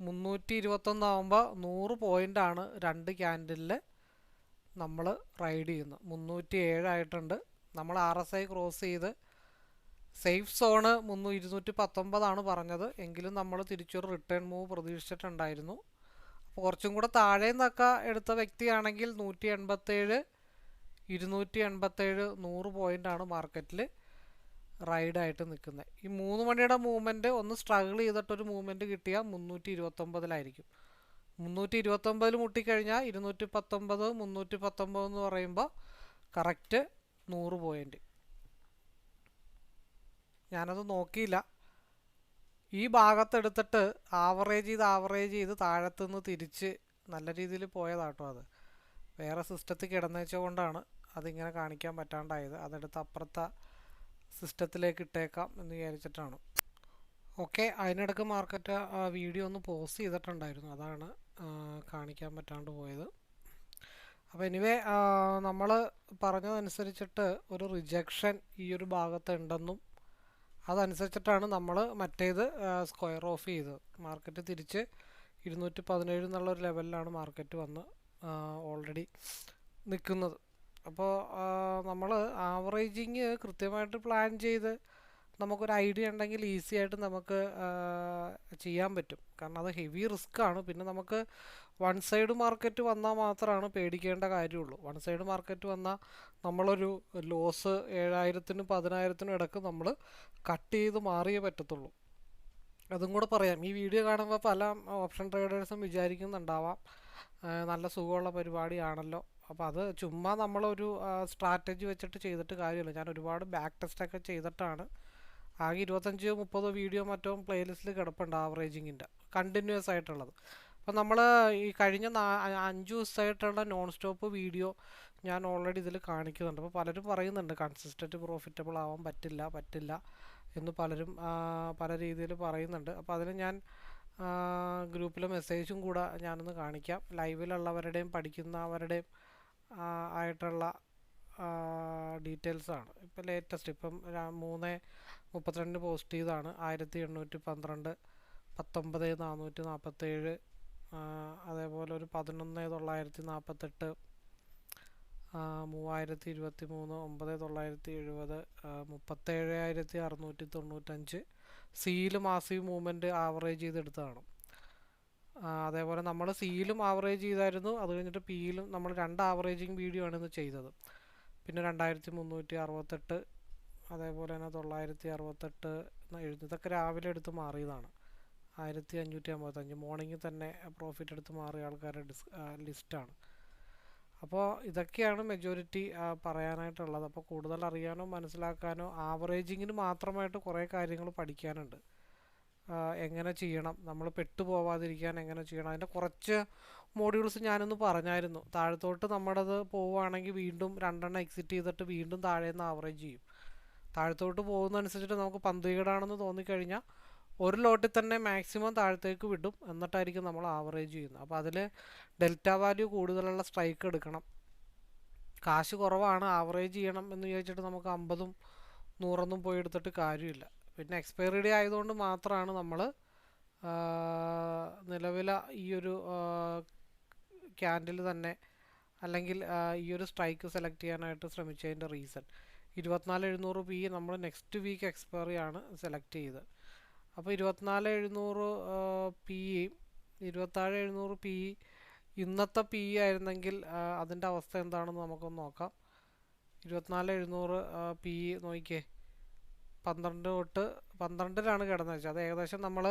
321 ആകുമ്പോൾ 100 പോയിൻ്റാണ് രണ്ട് ക്യാൻഡിലിൽ നമ്മൾ റൈഡ് ചെയ്യുന്നത്. 307 ആയിട്ടുണ്ട്. നമ്മൾ RSI ക്രോസ് ചെയ്ത് സേഫ് സോണ് 219 പറഞ്ഞത്, എങ്കിലും നമ്മൾ തിരിച്ചൊരു റിട്ടേൺ മൂവ് പ്രതീക്ഷിച്ചിട്ടുണ്ടായിരുന്നു. അപ്പോൾ കുറച്ചും കൂടെ താഴെ നിന്നൊക്കെ എടുത്ത വ്യക്തിയാണെങ്കിൽ 187 287 100 പോയിൻ്റാണ് മാർക്കറ്റിൽ റൈഡായിട്ട് നിൽക്കുന്നത്. ഈ 3 മണിയുടെ മൂവ്മെൻറ്റ് ഒന്ന് സ്ട്രഗിൾ ചെയ്തിട്ടൊരു മൂവ്മെൻറ്റ് കിട്ടിയാൽ 329 329 മുട്ടിക്കഴിഞ്ഞാൽ 219 319 എന്ന് പറയുമ്പോൾ കറക്റ്റ് 100 പോയിൻ്റ്. ഞാനത് നോക്കിയില്ല. ഈ ഭാഗത്തെടുത്തിട്ട് ആവറേജ് ചെയ്ത് താഴത്തുനിന്ന് തിരിച്ച് നല്ല രീതിയിൽ പോയതാട്ടോ. അത് വേറെ സിസ്റ്റത്തിൽ കിടന്നുവെച്ചുകൊണ്ടാണ് അതിങ്ങനെ കാണിക്കാൻ പറ്റാണ്ടായത്. അതെടുത്ത് അപ്പുറത്തെ സിസ്റ്റത്തിലേക്ക് ഇട്ടേക്കാം എന്ന് വിചാരിച്ചിട്ടാണ്. ഓക്കെ, അതിനിടയ്ക്ക് മാർക്കറ്റ് വീഡിയോ ഒന്ന് പോസ്റ്റ് ചെയ്തിട്ടുണ്ടായിരുന്നു, അതാണ് കാണിക്കാൻ പറ്റാണ്ട് പോയത്. അപ്പോൾ എനിവേ നമ്മൾ പറഞ്ഞതനുസരിച്ചിട്ട് ഒരു റിജക്ഷൻ ഈ ഒരു ഭാഗത്ത് ഉണ്ടെന്നും അതനുസരിച്ചിട്ടാണ് നമ്മൾ മറ്റേത് സ്ക്വയർ ഓഫ് ചെയ്തത്. മാർക്കറ്റ് തിരിച്ച് 217 എന്നുള്ളൊരു ലെവലിലാണ് മാർക്കറ്റ് വന്ന് ഓൾറെഡി നിൽക്കുന്നത്. അപ്പോൾ നമ്മൾ ആവറേജിങ് കൃത്യമായിട്ട് പ്ലാൻ ചെയ്ത് നമുക്കൊരു ഐഡിയ ഉണ്ടെങ്കിൽ ഈസി ആയിട്ട് നമുക്ക് ചെയ്യാൻ പറ്റും. കാരണം അത് ഹെവി റിസ്ക് ആണ്. പിന്നെ നമുക്ക് വൺ സൈഡ് മാർക്കറ്റ് വന്നാൽ മാത്രമാണ് പേടിക്കേണ്ട കാര്യമുള്ളൂ. വൺ സൈഡ് മാർക്കറ്റ് വന്നാൽ നമ്മളൊരു ലോസ് 7000-നും 10,000-നും ഇടയ്ക്ക് നമ്മൾ കട്ട് ചെയ്ത് മാറിയേ പറ്റത്തുള്ളൂ. അതും കൂടെ പറയാം. ഈ വീഡിയോ കാണുമ്പോൾ പല ഓപ്ഷൻ ട്രേഡേഴ്സും വിചാരിക്കുന്നുണ്ടാവാം നല്ല സുഖമുള്ള പരിപാടിയാണല്ലോ. അപ്പോൾ അത് ചുമ്മാ നമ്മളൊരു സ്ട്രാറ്റജി വെച്ചിട്ട് ചെയ്തിട്ട് കാര്യമില്ല. ഞാൻ ഒരുപാട് ബാക്ക് ടെസ്റ്റൊക്കെ ചെയ്തിട്ടാണ്. ആകെ 25-30 വീഡിയോ മറ്റോ പ്ലേലിസ്റ്റിൽ കിടപ്പുണ്ട് ആവറേജിങ്ങിൻ്റെ കണ്ടിന്യൂസ് ആയിട്ടുള്ളത്. അപ്പോൾ നമ്മൾ ഈ കഴിഞ്ഞ 5 ദിവസമായിട്ടുള്ള നോൺ സ്റ്റോപ്പ് വീഡിയോ ഞാൻ ഓൾറെഡി ഇതിൽ കാണിക്കുന്നുണ്ട്. അപ്പോൾ പലരും പറയുന്നുണ്ട് കൺസിസ്റ്റൻറ്റ് പ്രോഫിറ്റബിൾ ആവാൻ പറ്റില്ല എന്ന് പലരും പല രീതിയിൽ പറയുന്നുണ്ട്. അപ്പോൾ അതിന് ഞാൻ ഗ്രൂപ്പിലെ മെസ്സേജും കൂടെ ഞാനൊന്ന് കാണിക്കാം. ലൈവിലുള്ളവരുടെയും പഠിക്കുന്നവരുടെയും ആയിട്ടുള്ള ഡീറ്റെയിൽസാണ്. ഇപ്പോൾ ലേറ്റസ്റ്റ് ഇപ്പം 3:32 പോസ്റ്റ് ചെയ്താണ് 1812, 19,447, അതേപോലെ ഒരു 11,948, 3,023, 9,970, 37,695 സിയിൽ മാസീവ് മൂവ്മെൻറ്റ് ആവറേജ് ചെയ്തെടുത്തതാണ്. അതേപോലെ നമ്മൾ സിയിലും ആവറേജ് ചെയ്തായിരുന്നു. അത് കഴിഞ്ഞിട്ട് പിയിലും നമ്മൾ 2 ആവറേജിങ് വീഡിയോ ആണ് ഇന്ന് ചെയ്തത്. പിന്നെ 2,368, അതേപോലെ തന്നെ 968 ഇതൊക്കെ രാവിലെ എടുത്ത് മാറിയതാണ്. 1,555 മോർണിംഗിൽ തന്നെ പ്രോഫിറ്റ് എടുത്ത് മാറിയ ആൾക്കാരുടെ ലിസ്റ്റാണ്. അപ്പോൾ ഇതൊക്കെയാണ് മെജോറിറ്റി പറയാനായിട്ടുള്ളത്. അപ്പോൾ കൂടുതൽ അറിയാനോ മനസ്സിലാക്കാനോ ആവറേജിങ്ങിന് മാത്രമായിട്ട് കുറേ കാര്യങ്ങൾ പഠിക്കാനുണ്ട്. എങ്ങനെ ചെയ്യണം, നമ്മൾ പെട്ടുപോവാതിരിക്കാൻ എങ്ങനെ ചെയ്യണം, അതിൻ്റെ കുറച്ച് മോഡ്യൂൾസ് ഞാനൊന്ന് പറഞ്ഞായിരുന്നു. താഴത്തോട്ട് നമ്മുടേത് പോവുകയാണെങ്കിൽ വീണ്ടും 2 എക്സിറ്റ് ചെയ്തിട്ട് വീണ്ടും താഴേന്ന് ആവറേജ് ചെയ്യും. താഴത്തോട്ട് പോകുന്നതനുസരിച്ചിട്ട് നമുക്ക് പന്തുകേടാണെന്ന് തോന്നിക്കഴിഞ്ഞാൽ ഒരു ലോട്ടിൽ തന്നെ മാക്സിമം താഴത്തേക്ക് വിടും, എന്നിട്ടായിരിക്കും നമ്മൾ ആവറേജ് ചെയ്യുന്നത്. അപ്പോൾ അതിൽ ഡെൽറ്റ വാല്യൂ കൂടുതലുള്ള സ്ട്രൈക്ക് എടുക്കണം. കാശ് കുറവാണ്, ആവറേജ് ചെയ്യണം എന്ന് വിചാരിച്ചിട്ട് നമുക്ക് 50ഉം 100ഒന്നും പോയി എടുത്തിട്ട് കാര്യമില്ല. പിന്നെ എക്സ്പയറി ഡേ ആയതുകൊണ്ട് മാത്രമാണ് നമ്മൾ നിലവില ഈ ഒരു ക്യാൻഡിൽ തന്നെ അല്ലെങ്കിൽ ഈ ഒരു സ്ട്രൈക്ക് സെലക്ട് ചെയ്യാനായിട്ട് ശ്രമിച്ചതിൻ്റെ റീസൺ 24,700 പി നമ്മൾ നെക്സ്റ്റ് വീക്ക് എക്സ്പയറി ആണ് സെലക്ട് ചെയ്തത്. അപ്പോൾ 24,700 പി 27,700 പി ഇന്നത്തെ പി ആയിരുന്നെങ്കിൽ അതിൻ്റെ അവസ്ഥ എന്താണെന്ന് നമുക്കൊന്ന് നോക്കാം. 24,700 പി നോക്കിയേ, 12 തൊട്ട് 12ലാണ് കിടന്നത് വെച്ചാൽ അത് ഏകദേശം നമ്മൾ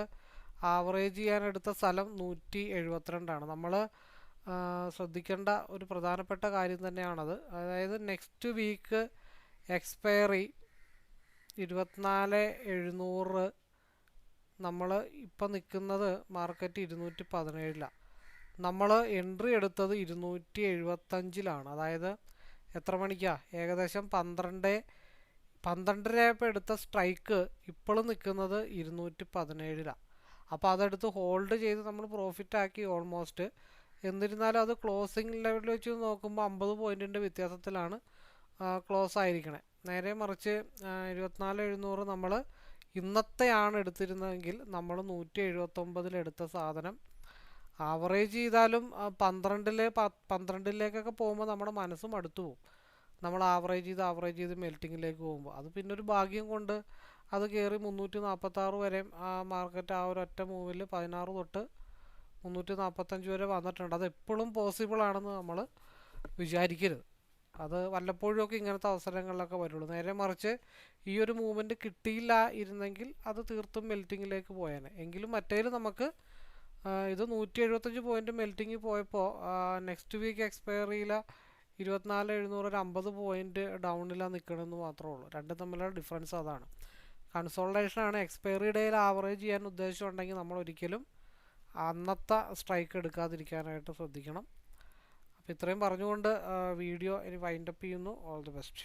ആവറേജ് ചെയ്യാനെടുത്ത സ്ഥലം 172ആണ്. നമ്മൾ ശ്രദ്ധിക്കേണ്ട ഒരു പ്രധാനപ്പെട്ട കാര്യം തന്നെയാണത്. അതായത് നെക്സ്റ്റ് വീക്ക് എക്സ്പയറി 24,700, നമ്മൾ ഇപ്പം നിൽക്കുന്നത് മാർക്കറ്റ് 217ലാണ്. നമ്മൾ എൻട്രി എടുത്തത് 275ലാണ്. അതായത് എത്ര മണിക്കാണ്? ഏകദേശം 12:30 എടുത്ത സ്ട്രൈക്ക് ഇപ്പോഴും നിൽക്കുന്നത് 217ലാണ്. അപ്പോൾ അതെടുത്ത് ഹോൾഡ് ചെയ്ത് നമ്മൾ പ്രോഫിറ്റ് ആക്കി ഓൾമോസ്റ്റ്. എന്നിരുന്നാലും അത് ക്ലോസിംഗ് ലെവലിൽ വെച്ച് നോക്കുമ്പോൾ 50 പോയിൻറ്റിൻ്റെ വ്യത്യാസത്തിലാണ് ക്ലോസ് ആയിരിക്കണേ. നേരെ മറിച്ച് 24,700 നമ്മൾ ഇന്നത്തെയാണ് എടുത്തിരുന്നതെങ്കിൽ നമ്മൾ 179 എടുത്ത സാധനം ആവറേജ് ചെയ്താലും 12ലേക്കൊക്കെ പോകുമ്പോൾ നമ്മുടെ മനസ്സും അടുത്തു പോകും. നമ്മൾ ആവറേജ് ചെയ്ത് മെൽറ്റിങ്ങിലേക്ക് പോകുമ്പോൾ അത് പിന്നെ ഒരു ഭാഗ്യം കൊണ്ട് അത് കയറി 346 വരെ മാർക്കറ്റ് ആ ഒരൊറ്റ മൂവിൽ 16 തൊട്ട് 345 വരെ വന്നിട്ടുണ്ട്. അത് എപ്പോഴും പോസിബിൾ ആണെന്ന് നമ്മൾ വിചാരിക്കരുത്. അത് വല്ലപ്പോഴുമൊക്കെ ഇങ്ങനത്തെ അവസരങ്ങളിലൊക്കെ വരുള്ളൂ. നേരെ മറിച്ച് ഈ ഒരു മൂവ്മെൻറ്റ് കിട്ടിയില്ല ഇരുന്നെങ്കിൽ അത് തീർത്തും മെൽറ്റിങ്ങിലേക്ക് പോയേനെ. എങ്കിലും മറ്റേതിൽ നമുക്ക് ഇത് 175 പോയിൻ്റ് മെൽറ്റിങ്ങിൽ പോയപ്പോൾ നെക്സ്റ്റ് വീക്ക് എക്സ്പയറിയിൽ 24,700 ഒരു 50 പോയിൻ്റ് ഡൗണിലാണ് നിൽക്കണമെന്ന് മാത്രമേ ഉള്ളൂ. രണ്ടും തമ്മിലുള്ള ഡിഫറൻസ് അതാണ്. കൺസോൾട്ടേഷനാണ്. എക്സ്പയറി ഡേയിൽ ആവറേജ് ചെയ്യാൻ ഉദ്ദേശമുണ്ടെങ്കിൽ നമ്മൾ ഒരിക്കലും അന്നത്തെ സ്ട്രൈക്ക് എടുക്കാതിരിക്കാനായിട്ട് ശ്രദ്ധിക്കണം. അപ്പോൾ ഇത്രയും പറഞ്ഞുകൊണ്ട് വീഡിയോ ഇനി വൈൻഡപ്പ് ചെയ്യുന്നു. All the best.